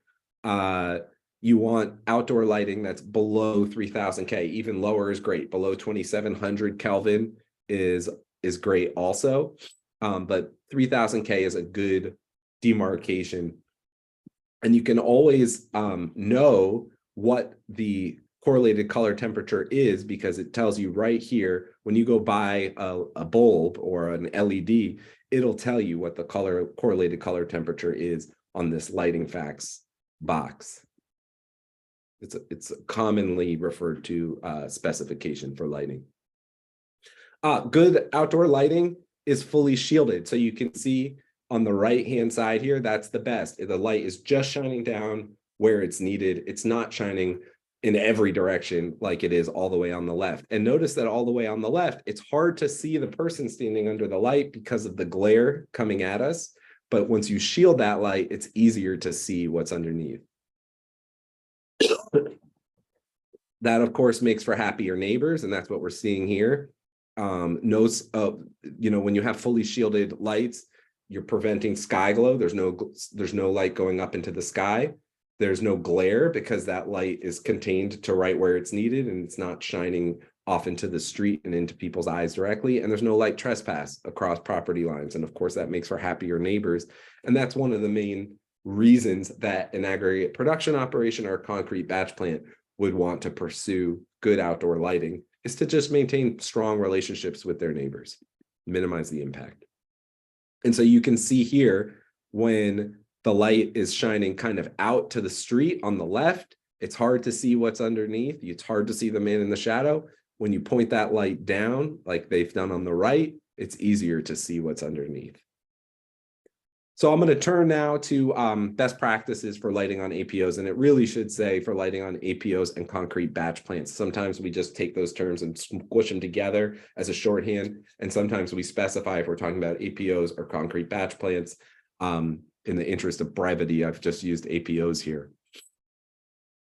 you want outdoor lighting that's below 3000 K. Even lower is great. Below 2700 Kelvin is great also. But 3000 K is a good demarcation. And you can always know what the correlated color temperature is because it tells you right here, when you go buy a bulb or an LED, it'll tell you what the correlated color temperature is on this lighting facts box. It's a commonly referred to specification for lighting. Good outdoor lighting is fully shielded. So you can see on the right-hand side here, that's the best. The light is just shining down where it's needed. It's not shining in every direction like it is all the way on the left. And notice that all the way on the left, it's hard to see the person standing under the light because of the glare coming at us. But once you shield that light, it's easier to see what's underneath. That, of course, makes for happier neighbors, and that's what we're seeing here. When you have fully shielded lights, you're preventing sky glow. There's no light going up into the sky. There's no glare because that light is contained to right where it's needed and it's not shining off into the street and into people's eyes directly. And there's no light trespass across property lines. And of course, that makes for happier neighbors. And that's one of the main reasons that an aggregate production operation or a concrete batch plant would want to pursue good outdoor lighting, is to just maintain strong relationships with their neighbors, minimize the impact. And so you can see here when the light is shining kind of out to the street on the left, it's hard to see what's underneath. It's hard to see the man in the shadow. When you point that light down, like they've done on the right, it's easier to see what's underneath. So I'm going to turn now to best practices for lighting on APOs, and it really should say for lighting on APOs and concrete batch plants. Sometimes we just take those terms and squish them together as a shorthand, and sometimes we specify if we're talking about APOs or concrete batch plants. In the interest of brevity, I've just used APOs here.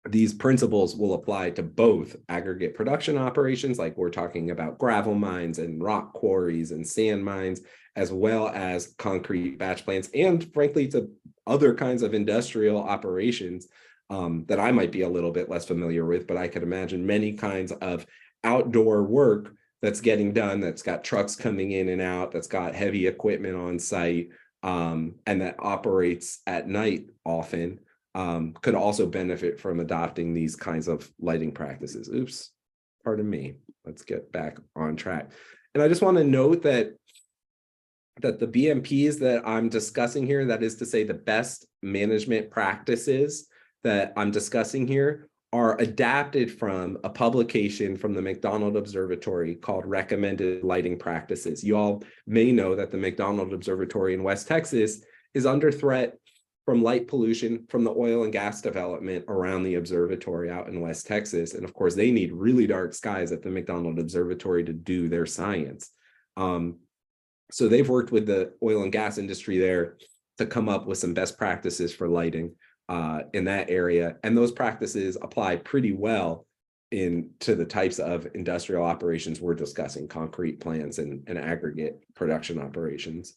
These principles will apply to both aggregate production operations, like we're talking about gravel mines and rock quarries and sand mines, as well as concrete batch plants, and frankly, to other kinds of industrial operations that I might be a little bit less familiar with, but I could imagine many kinds of outdoor work that's getting done, that's got trucks coming in and out, that's got heavy equipment on site, and that operates at night often. Could also benefit from adopting these kinds of lighting practices. Oops, pardon me. Let's get back on track. And I just want to note that the BMPs that I'm discussing here, that is to say the best management practices that I'm discussing here, are adapted from a publication from the McDonald Observatory called Recommended Lighting Practices. You all may know that the McDonald Observatory in West Texas is under threat from light pollution from the oil and gas development around the observatory out in West Texas. And of course, they need really dark skies at the McDonald Observatory to do their science. So they've worked with the oil and gas industry there to come up with some best practices for lighting in that area. And those practices apply pretty well to the types of industrial operations we're discussing, concrete plants and aggregate production operations.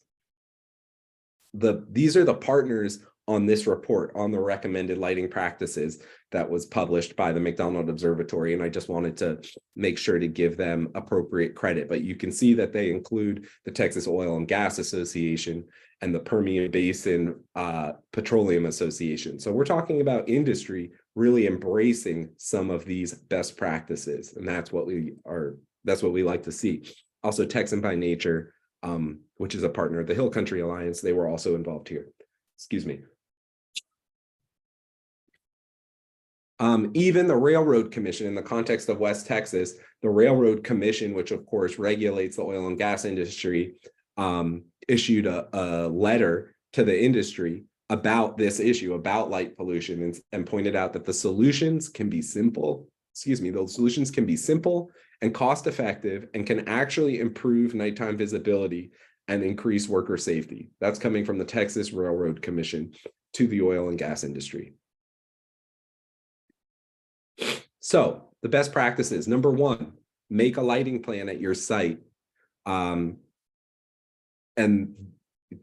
These are the partners on this report on the recommended lighting practices that was published by the McDonald Observatory. And I just wanted to make sure to give them appropriate credit. But you can see that they include the Texas Oil and Gas Association and the Permian Basin Petroleum Association. So we're talking about industry really embracing some of these best practices. And that's what we like to see. Also, Texan by Nature, which is a partner of the Hill Country Alliance, they were also involved here. Excuse me. Even the Railroad Commission, in the context of West Texas, the Railroad Commission, which of course regulates the oil and gas industry, issued a letter to the industry about this issue, about light pollution, and pointed out that the solutions can be simple. Those solutions can be simple and cost effective and can actually improve nighttime visibility and increase worker safety. That's coming from the Texas Railroad Commission to the oil and gas industry. So the best practices, number one, make a lighting plan at your site. And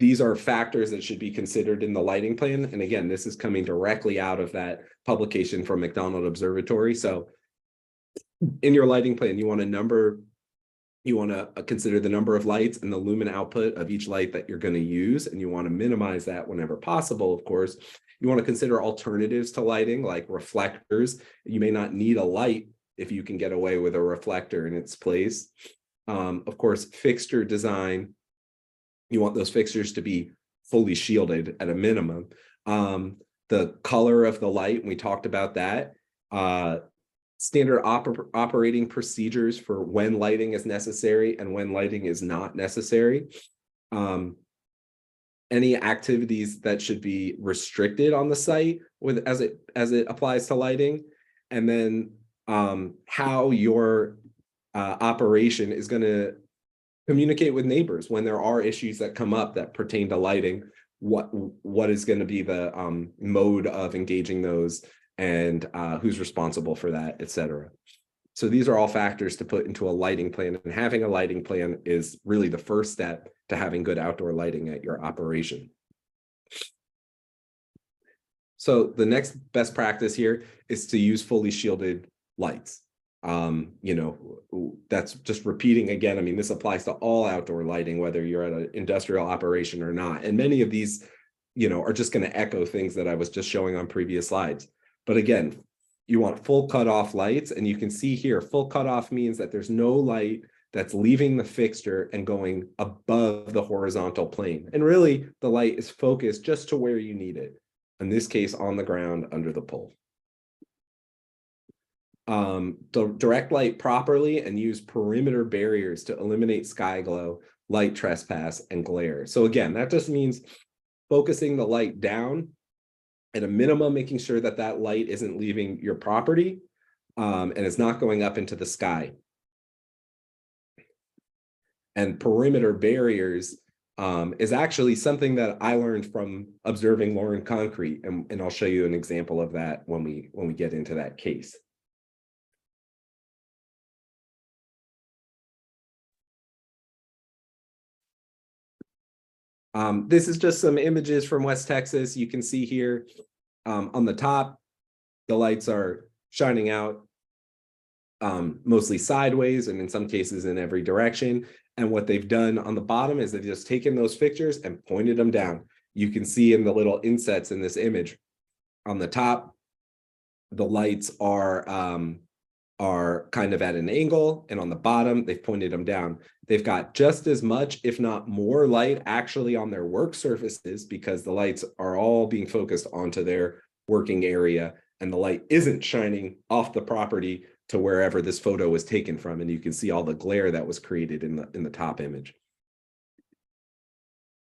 these are factors that should be considered in the lighting plan. And again, this is coming directly out of that publication from McDonald Observatory. So in your lighting plan, you want to consider the number of lights and the lumen output of each light that you're going to use. And you want to minimize that whenever possible, of course. You want to consider alternatives to lighting, like reflectors. You may not need a light if you can get away with a reflector in its place. Of course, fixture design. You want those fixtures to be fully shielded at a minimum. The color of the light, we talked about that. Standard operating procedures for when lighting is necessary and when lighting is not necessary. Any activities that should be restricted on the site as it applies to lighting, and then how your operation is going to communicate with neighbors when there are issues that come up that pertain to lighting. What is going to be the mode of engaging those, and who's responsible for that, et cetera. So these are all factors to put into a lighting plan, and having a lighting plan is really the first step to having good outdoor lighting at your operation. So the next best practice here is to use fully shielded lights. That's just repeating again. I mean, this applies to all outdoor lighting, whether you're at an industrial operation or not. And many of these, are just going to echo things that I was just showing on previous slides. But again, you want full cutoff lights, and you can see here, full cutoff means that there's no light that's leaving the fixture and going above the horizontal plane. And really, the light is focused just to where you need it. In this case, on the ground under the pole. Direct light properly and use perimeter barriers to eliminate sky glow, light trespass, and glare. So again, that just means focusing the light down at a minimum, making sure that that light isn't leaving your property and it's not going up into the sky. And perimeter barriers is actually something that I learned from observing Lauren Concrete, and I'll show you an example of that when we get into that case. This is just some images from West Texas. You can see here on the top, the lights are shining out mostly sideways, and in some cases in every direction. And what they've done on the bottom is they've just taken those fixtures and pointed them down. You can see in the little insets in this image on the top, the lights are kind of at an angle, and on the bottom, they've pointed them down. They've got just as much, if not more, light actually on their work surfaces, because the lights are all being focused onto their working area and the light isn't shining off the property to wherever this photo was taken from. And you can see all the glare that was created in the top image.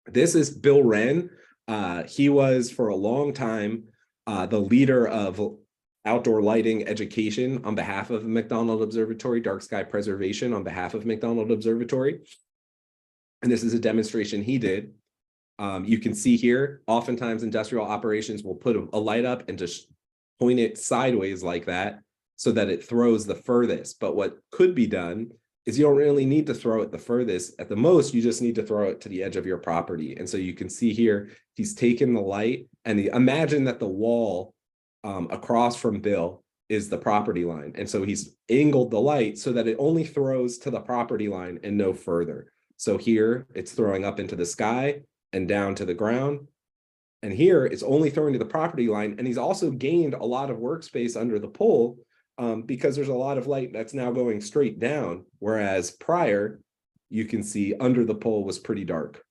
This is Bill Wren. He was for a long time the leader of outdoor lighting education on behalf of McDonald Observatory, dark sky preservation on behalf of McDonald Observatory. And this is a demonstration he did. You can see here, oftentimes industrial operations will put a light up and just point it sideways like that so that it throws the furthest. But what could be done is you don't really need to throw it the furthest. At the most, you just need to throw it to the edge of your property. And so you can see here, he's taken the light, and imagine that the wall across from Bill is the property line. And so he's angled the light so that it only throws to the property line and no further. So here it's throwing up into the sky and down to the ground. And here it's only throwing to the property line. And he's also gained a lot of workspace under the pole because there's a lot of light that's now going straight down. Whereas prior, you can see under the pole was pretty dark.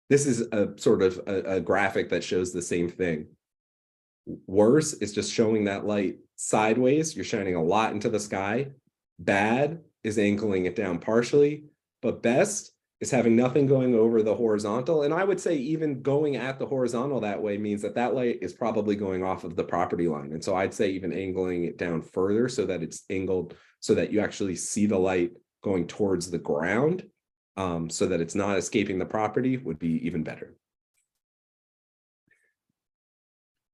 This is a sort of a graphic that shows the same thing. Worse is just showing that light sideways. You're shining a lot into the sky. Bad is angling it down partially, but best is having nothing going over the horizontal. And I would say even going at the horizontal that way means that that light is probably going off of the property line. And so I'd say even angling it down further so that it's angled so that you actually see the light going towards the ground. So that it's not escaping the property would be even better.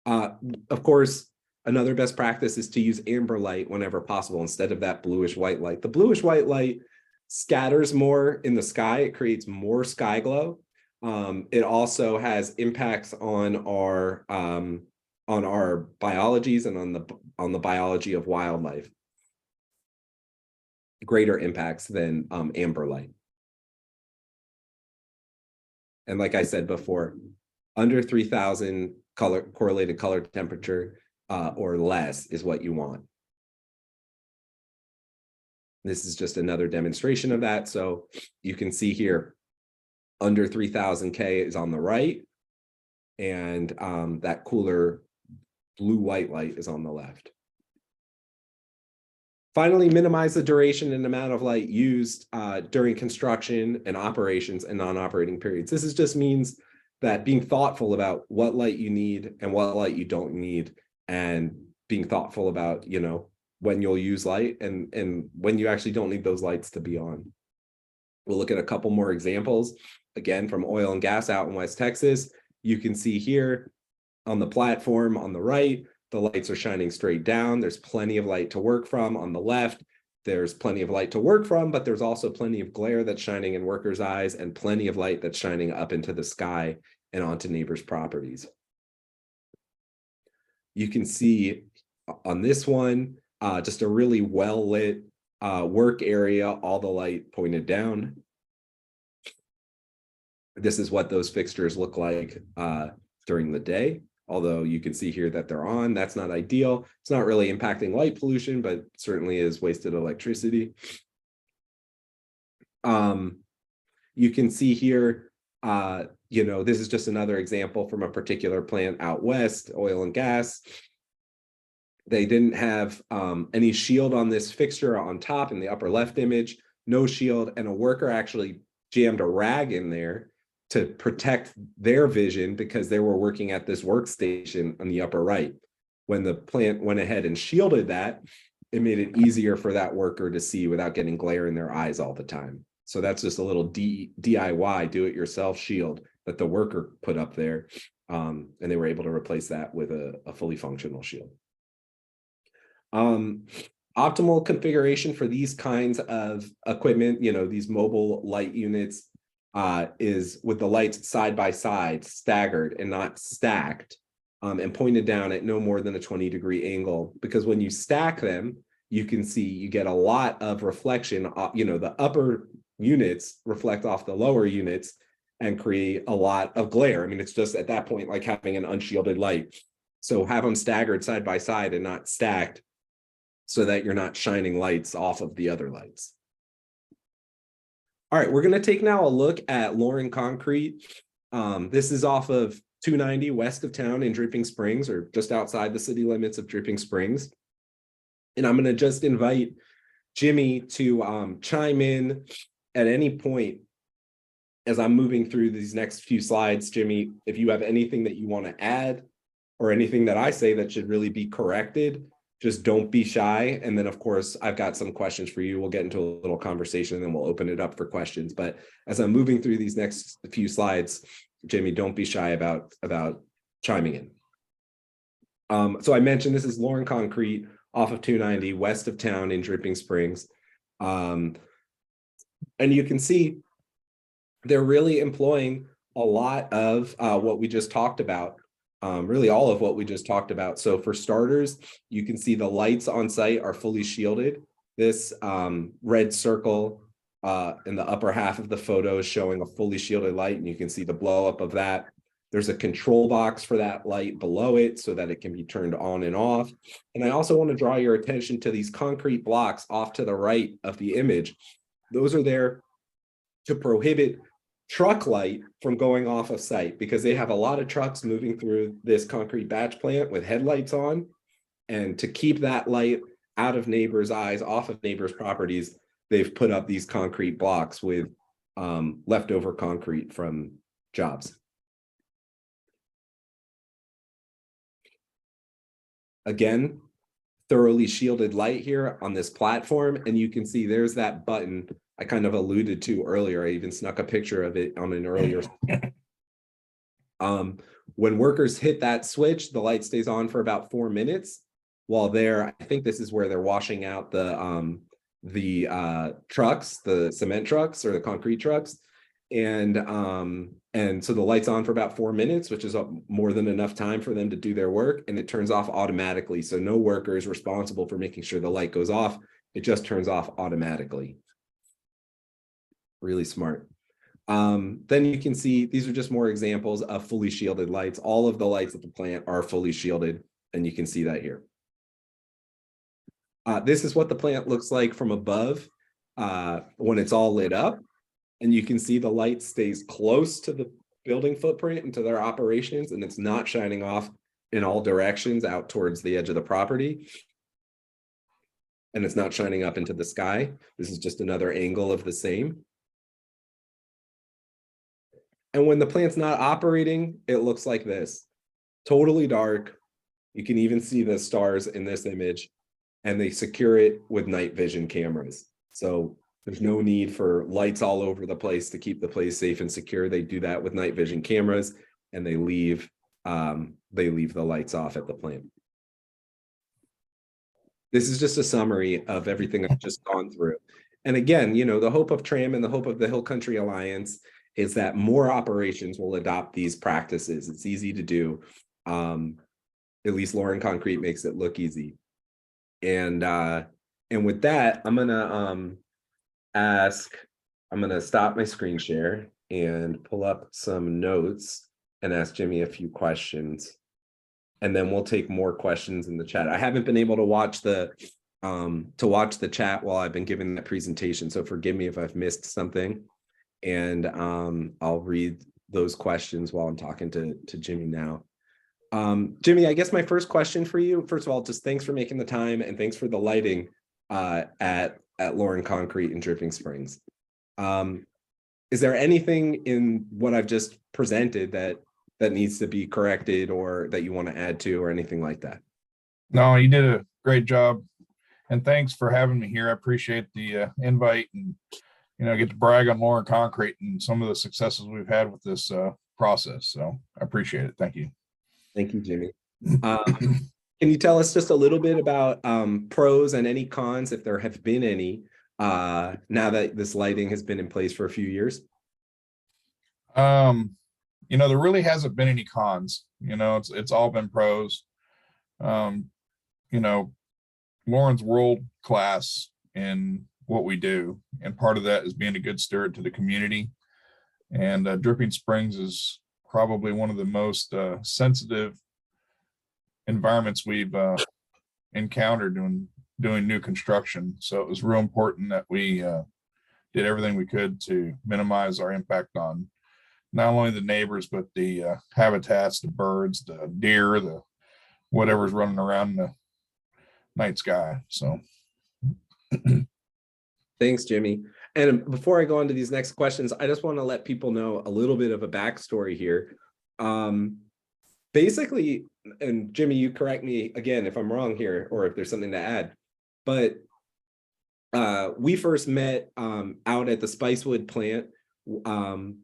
Of course, another best practice is to use amber light whenever possible instead of that bluish white light. The bluish white light scatters more in the sky. It creates more sky glow. It also has impacts on our biologies and on the biology of wildlife. Greater impacts than amber light. And like I said before, under 3,000 correlated color temperature or less is what you want. This is just another demonstration of that. So you can see here, under 3,000 K is on the right, and that cooler blue-white light is on the left. Finally, minimize the duration and amount of light used during construction and operations and non-operating periods. This just means that being thoughtful about what light you need and what light you don't need, and being thoughtful about, you know, when you'll use light and when you actually don't need those lights to be on. We'll look at a couple more examples. Again, from oil and gas out in West Texas, you can see here on the platform on the right, the lights are shining straight down. There's plenty of light to work from. On the left, there's plenty of light to work from, but there's also plenty of glare that's shining in workers' eyes and plenty of light that's shining up into the sky and onto neighbors' properties. You can see on this one, just a really well-lit work area, all the light pointed down. This is what those fixtures look like during the day. Although you can see here that they're on, that's not ideal. It's not really impacting light pollution, but certainly is wasted electricity. You can see here, you know, this is just another example from a particular plant out west, oil and gas. They didn't have any shield on this fixture on top in the upper left image, no shield, and a worker actually jammed a rag in there to protect their vision because they were working at this workstation on the upper right. When the plant went ahead and shielded that, it made it easier for that worker to see without getting glare in their eyes all the time. So that's just a little DIY, do-it-yourself shield that the worker put up there. And they were able to replace that with a fully functional shield. Optimal configuration for these kinds of equipment, you know, these mobile light units, is with the lights side by side, staggered and not stacked, and pointed down at no more than a 20-degree angle. Because when you stack them, you can see you get a lot of reflection. You know, the upper units reflect off the lower units and create a lot of glare. I mean, it's just at that point like having an unshielded light. So have them staggered side by side and not stacked so that you're not shining lights off of the other lights. All right, we're going to take now a look at Lauren Concrete. This is off of 290 west of town in Dripping Springs, or just outside the city limits of Dripping Springs. And I'm going to just invite Jimmy to chime in at any point as I'm moving through these next few slides. Jimmy, if you have anything that you want to add or anything that I say that should really be corrected, just don't be shy. And then, of course, I've got some questions for you. We'll get into a little conversation and then we'll open it up for questions. But as I'm moving through these next few slides, Jimmy, don't be shy about chiming in. So I mentioned this is Lauren Concrete off of 290 west of town in Dripping Springs. And you can see they're really employing a lot of what we just talked about, really all of what we just talked about. So for starters, you can see the lights on site are fully shielded. This red circle in the upper half of the photo is showing a fully shielded light, and you can see the blow up of that. There's a control box for that light below it so that it can be turned on and off. And I also want to draw your attention to these concrete blocks off to the right of the image. Those are there to prohibit truck light from going off of site, because they have a lot of trucks moving through this concrete batch plant with headlights on. And to keep that light out of neighbors' eyes, off of neighbors' properties, they've put up these concrete blocks with leftover concrete from jobs. Again, thoroughly shielded light here on this platform. And you can see there's that button I kind of alluded to earlier. I even snuck a picture of it on an earlier. When workers hit that switch, the light stays on for about 4 minutes. While they're, I think this is where they're washing out the trucks, the cement trucks or the concrete trucks. And so the light's on for about 4 minutes, which is more than enough time for them to do their work, and it turns off automatically. So no worker is responsible for making sure the light goes off. It just turns off automatically. Really smart. Then you can see these are just more examples of fully shielded lights. All of the lights at the plant are fully shielded, and you can see that here. This is what the plant looks like from above when it's all lit up. And you can see the light stays close to the building footprint and to their operations, and it's not shining off in all directions out towards the edge of the property. And it's not shining up into the sky. This is just another angle of the same. And when the plant's not operating, it looks like this. Totally dark. You can even see the stars in this image, and they secure it with night vision cameras. So there's no need for lights all over the place to keep the place safe and secure. They do that with night vision cameras, and they leave the lights off at the plant. This is just a summary of everything I've just gone through. And again, you know, the hope of TRAM and the hope of the Hill Country Alliance is that more operations will adopt these practices. It's easy to do. At least Lauren Concrete makes it look easy. And with that, I'm gonna stop my screen share and pull up some notes and ask Jimmy a few questions. And then we'll take more questions in the chat. I haven't been able to watch the chat while I've been giving that presentation, so forgive me if I've missed something. And I'll read those questions while I'm talking to Jimmy now. Jimmy, I guess my first question for you, first of all, just thanks for making the time, and thanks for the lighting at Lauren Concrete in Dripping Springs. Is there anything in what I've just presented that needs to be corrected or that you want to add to or anything like that? No, you did a great job, and thanks for having me here. I appreciate the invite, and get to brag on Lauren Concrete and some of the successes we've had with this process. So I appreciate it. Thank you. Thank you, Jimmy. Can you tell us just a little bit about pros and any cons, if there have been any, now that this lighting has been in place for a few years? There really hasn't been any cons. It's all been pros. Lauren's world class in what we do, and part of that is being a good steward to the community. And Dripping Springs is probably one of the most sensitive environments we've encountered doing new construction. So it was real important that we did everything we could to minimize our impact on not only the neighbors, but the habitats, the birds, the deer, the whatever's running around in the night sky. So Thanks, Jimmy. And before I go on to these next questions, I just want to let people know a little bit of a backstory here. Basically, and Jimmy, you correct me again if I'm wrong here, or if there's something to add, but we first met out at the Spicewood plant,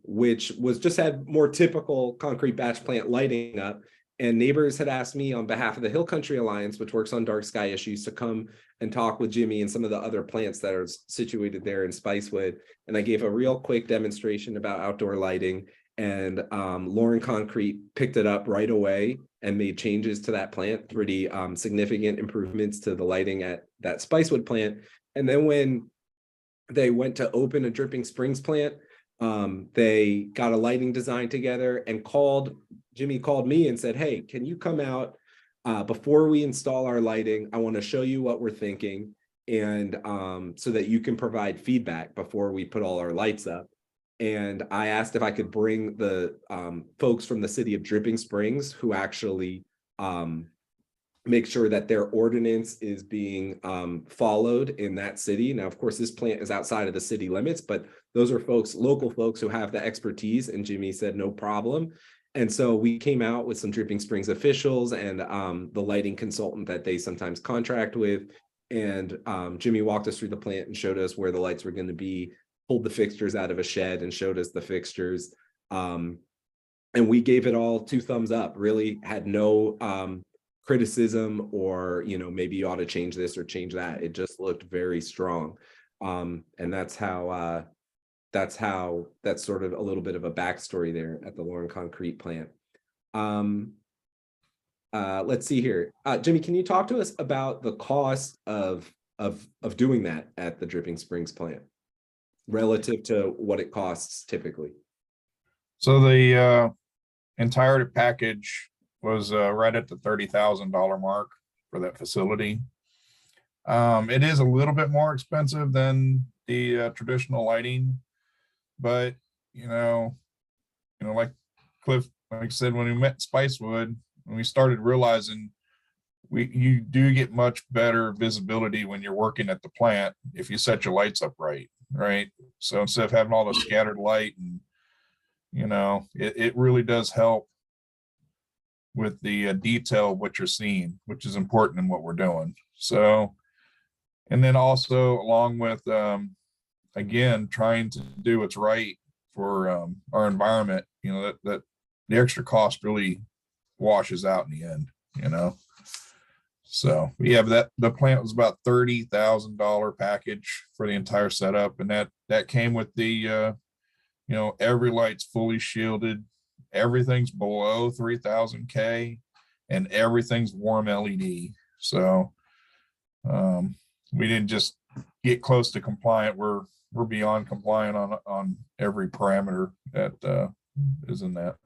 which was just had more typical concrete batch plant lighting up. And neighbors had asked me on behalf of the Hill Country Alliance, which works on dark sky issues, to come and talk with Jimmy and some of the other plants that are situated there in Spicewood. And I gave a real quick demonstration about outdoor lighting, and Lauren Concrete picked it up right away and made changes to that plant, pretty significant improvements to the lighting at that Spicewood plant. And then when they went to open a Dripping Springs plant, they got a lighting design together and Jimmy called me and said, hey, can you come out before we install our lighting? I want to show you what we're thinking, and so that you can provide feedback before we put all our lights up. And I asked if I could bring the folks from the city of Dripping Springs, who actually make sure that their ordinance is being followed in that city. Now, of course, this plant is outside of the city limits, but those are local folks who have the expertise. And Jimmy said, no problem. And so we came out with some Dripping Springs officials and the lighting consultant that they sometimes contract with. And Jimmy walked us through the plant and showed us where the lights were going to be, pulled the fixtures out of a shed and showed us the fixtures. And we gave it all 2 thumbs up, really had no criticism or, maybe you ought to change this or change that. It just looked very strong. And that's sort of a little bit of a backstory there at the Lauren Concrete plant. Let's see here. Jimmy, can you talk to us about the cost of doing that at the Dripping Springs plant relative to what it costs typically? So the entire package was right at the $30,000 mark for that facility. It is a little bit more expensive than the traditional lighting, but like Cliff, like I said, when we met Spicewood, when we started realizing you do get much better visibility when you're working at the plant if you set your lights up right. So instead of having all the scattered light, and it really does help with the detail of what you're seeing, which is important in what we're doing. So, and then also along with again, trying to do what's right for our environment, that the extra cost really washes out in the end, So yeah, but the plant was about $30,000 package for the entire setup, and that came with the every light's fully shielded, everything's below 3000 K, and everything's warm LED. So we didn't just get close to compliant, we're beyond compliant on every parameter that is in that.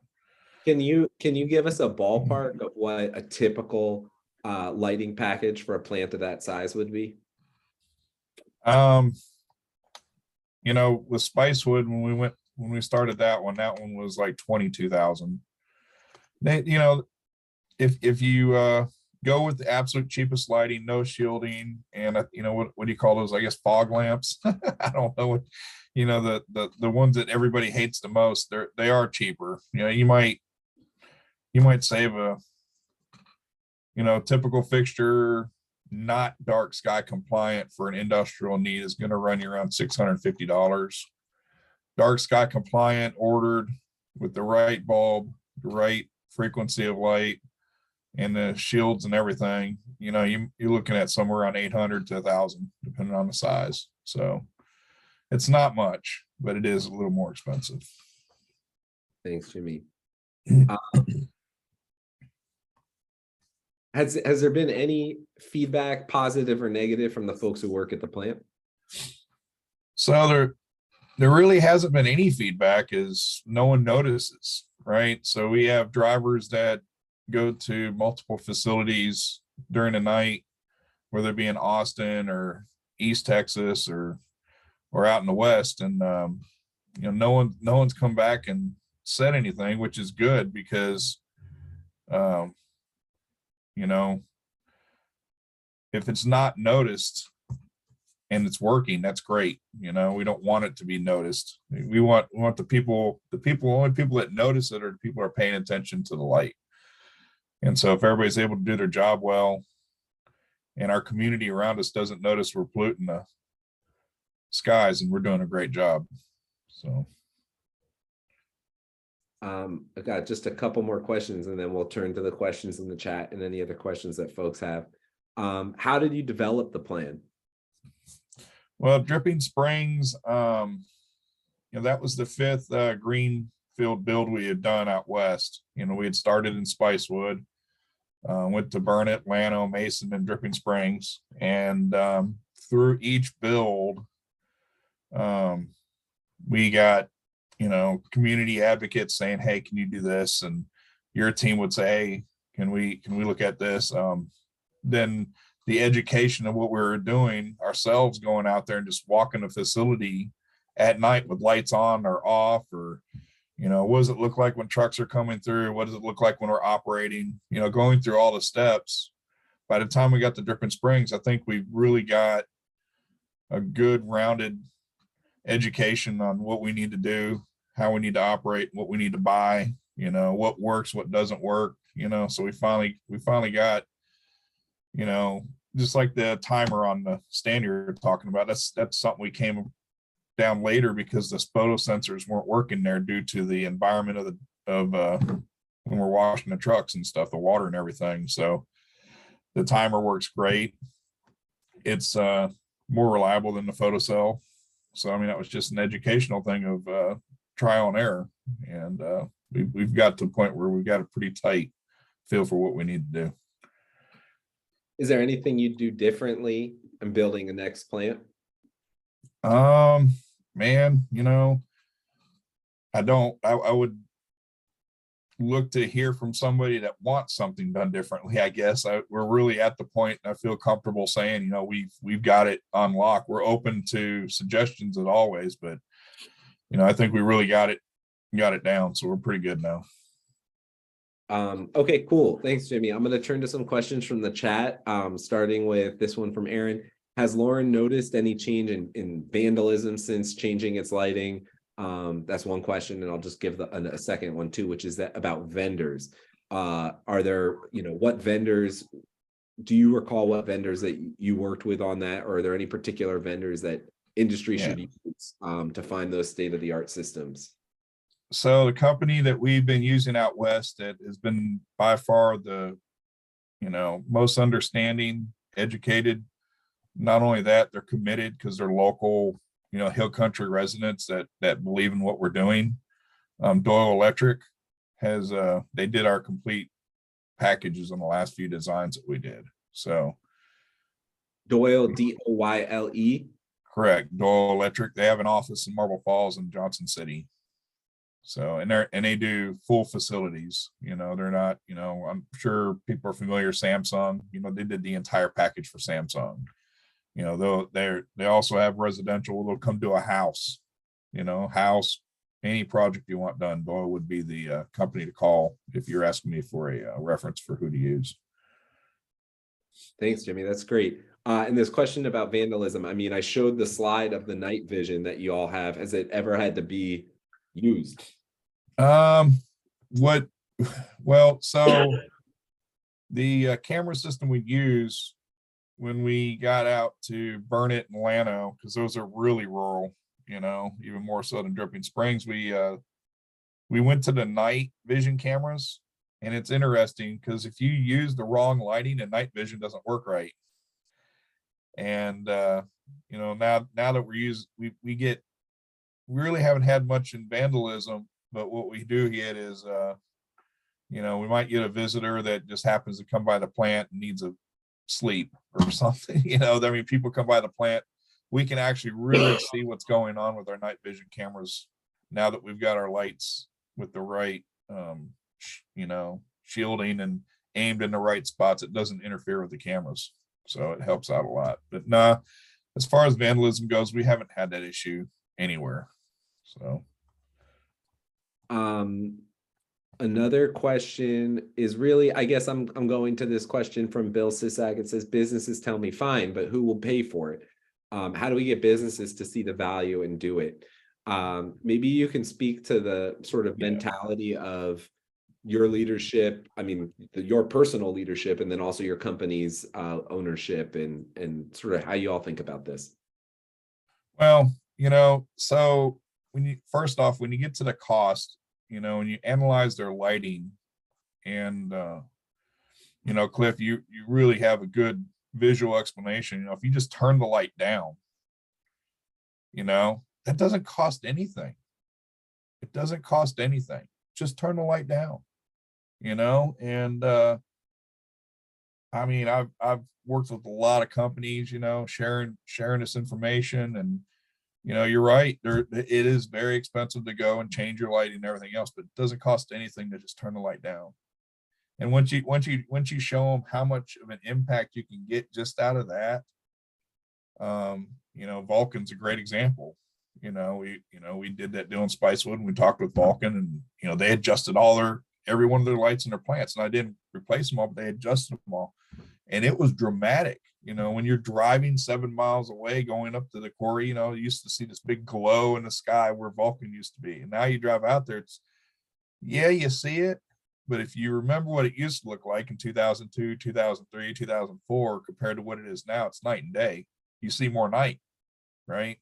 Can you give us a ballpark of what a typical lighting package for a plant of that size would be? With Spicewood, when we started that one was like 22,000. If you go with the absolute cheapest lighting, no shielding, and what do you call those? I guess fog lamps. I don't know what, the ones that everybody hates the most. They are cheaper. You might save a typical fixture, not dark sky compliant for an industrial need, is going to run you around $650. Dark sky compliant, ordered with the right bulb, the right frequency of light, and the shields and everything, you're looking at somewhere around 800 to 1,000, depending on the size. So it's not much, but it is a little more expensive. Thanks, Jimmy. Has there been any feedback, positive or negative, from the folks who work at the plant? So there really hasn't been any feedback, as no one notices, right? So we have drivers that go to multiple facilities during the night, whether it be in Austin or East Texas or out in the West, and no one's come back and said anything, which is good because, you know, if it's not noticed and it's working, that's great. You know, we don't want it to be noticed. We want the only people that notice it are the people who are paying attention to the light. And so if everybody's able to do their job well and our community around us doesn't notice we're polluting the skies, and we're doing a great job. So I got just a couple more questions and then we'll turn to the questions in the chat and any other questions that folks have. How did you develop the plan? well, Dripping Springs, that was the fifth greenfield build we had done out west. We had started in Spicewood, went to Burnett, Llano, Mason, and Dripping Springs. And through each build, we got, community advocates saying, hey, can you do this? And your team would say, hey, can we look at this? Then the education of what we were doing ourselves, going out there and just walking the facility at night with lights on or off, or, what does it look like when trucks are coming through? What does it look like when we're operating? Going through all the steps. By the time we got to Dripping Springs, I think we really got a good rounded education on what we need to do, how we need to operate, what we need to buy, what works, what doesn't work, so we finally got, just like the timer on the stand you're talking about, that's something we came down later because the photo sensors weren't working there due to the environment of when we're washing the trucks and stuff, the water and everything. So the timer works great. It's more reliable than the photocell. So, that was just an educational thing of trial and error. And we've got to the point where we've got a pretty tight feel for what we need to do. Is there anything you'd do differently in building the next plant? Man, I would look to hear from somebody that wants something done differently. I guess we're really at the point, and I feel comfortable saying, we've got it on lock. We're open to suggestions as always, but I think we really got it down. So we're pretty good now. Okay, cool. Thanks, Jimmy. I'm going to turn to some questions from the chat, starting with this one from Aaron. Has Lauren noticed any change in vandalism since changing its lighting? That's one question, and I'll just give a second one too, which is that about vendors. Are there, what vendors, do you recall what vendors that you worked with on that, or are there any particular vendors that industry should use to find those state-of-the-art systems? So the company that we've been using out west that has been by far the, most understanding, educated. Not only that, they're committed because they're local, hill country residents that believe in what we're doing. Doyle Electric has they did our complete packages on the last few designs that we did. So Doyle, D-O-Y-L-E. Correct. Doyle Electric. They have an office in Marble Falls and Johnson City. So, and they do full facilities, they're not, I'm sure people are familiar, Samsung, they did the entire package for Samsung. They also have residential. They'll come to a house, any project you want done. Doyle would be the company to call if you're asking me for a reference for who to use. Thanks, Jimmy. That's great. And this question about vandalism. I showed the slide of the night vision that you all have. Has it ever had to be used? So the camera system we use when we got out to Burnett and Llano, because those are really rural, even more so than Dripping Springs, we went to the night vision cameras. And it's interesting because if you use the wrong lighting, and night vision doesn't work right. And now that we really haven't had much in vandalism, but what we do get is we might get a visitor that just happens to come by the plant and needs a sleep or something. People come by the plant. We can actually really see what's going on with our night vision cameras now that we've got our lights with the right shielding and aimed in the right spots. It doesn't interfere with the cameras, so it helps out a lot. But nah, as far as vandalism goes, we haven't had that issue anywhere. So Another question is really, I guess I'm going to this question from Bill Sisak. It says, businesses tell me fine, but who will pay for it? How do we get businesses to see the value and do it? Maybe you can speak to the sort of mentality of your leadership. I mean, your personal leadership, and then also your company's ownership, and sort of how you all think about this. Well, so when you first off, when you get to the cost, when you analyze their lighting, and Cliff, you really have a good visual explanation. If you just turn the light down, that doesn't cost anything. It doesn't cost anything. Just turn the light down, and I mean, I've worked with a lot of companies, sharing this information, and you're right. It is very expensive to go and change your lighting and everything else, but it doesn't cost anything to just turn the light down. And once you show them how much of an impact you can get just out of that, Vulcan's a great example. We did that deal in Spicewood, and we talked with Vulcan, and they adjusted every one of their lights in their plants, and I didn't replace them all, but they adjusted them all, and it was dramatic. When you're driving 7 miles away going up to the quarry, you used to see this big glow in the sky where Vulcan used to be, and now you drive out there, you see it, but if you remember what it used to look like in 2002, 2003, 2004 compared to what it is now, it's night and day. You see more night, right?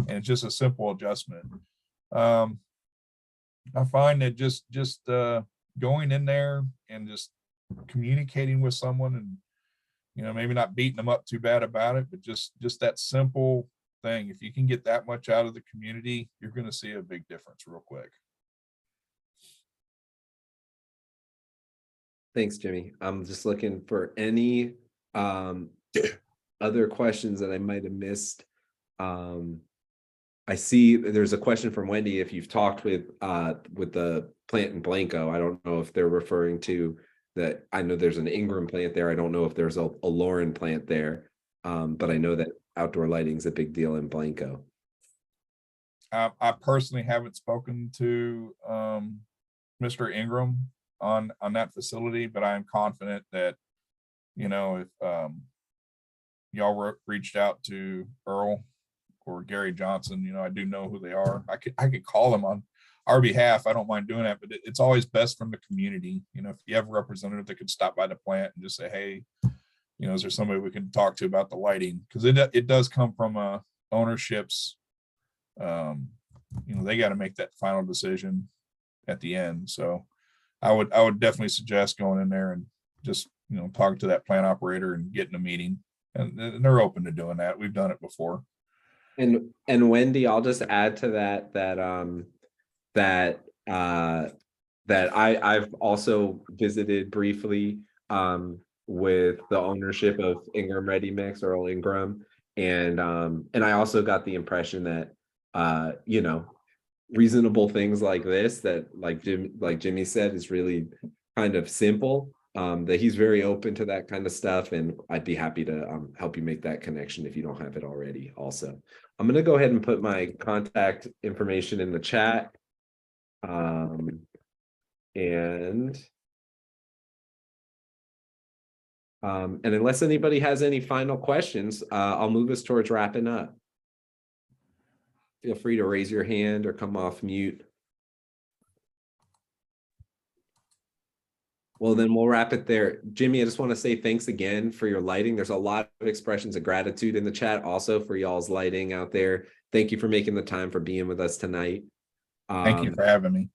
And it's just a simple adjustment. I find that just going in there and just communicating with someone, and maybe not beating them up too bad about it, but just that simple thing. If you can get that much out of the community, you're going to see a big difference real quick. Thanks, Jimmy. I'm just looking for any other questions that I might have missed. I see there's a question from Wendy. If you've talked with the plant in Blanco, I don't know if they're referring to that. I know there's an Ingram plant there. I don't know if there's a Lauren plant there, but I know that outdoor lighting is a big deal in Blanco. I personally haven't spoken to Mr. Ingram on that facility, but I am confident that if y'all reached out to Earl or Gary Johnson, I do know who they are. I could call them on our behalf. I don't mind doing that, but it's always best from the community. If you have a representative that could stop by the plant and just say, hey, is there somebody we can talk to about the lighting? Because it does come from ownership's. They got to make that final decision at the end. So I would definitely suggest going in there and just talking to that plant operator and getting a meeting, and they're open to doing that. We've done it before. And Wendy, I'll just add to that I've also visited briefly with the ownership of Ingram Ready Mix, Earl Ingram, and I also got the impression that reasonable things like this, that like Jimmy said, is really kind of simple, that he's very open to that kind of stuff, and I'd be happy to help you make that connection if you don't have it already. Also, I'm going to go ahead and put my contact information in the chat, and unless anybody has any final questions, I'll move us towards wrapping up. Feel free to raise your hand or come off mute. Well, then we'll wrap it there. Jimmy, I just want to say thanks again for your lighting. There's a lot of expressions of gratitude in the chat also for y'all's lighting out there. Thank you for making the time, for being with us tonight. Thank you for having me.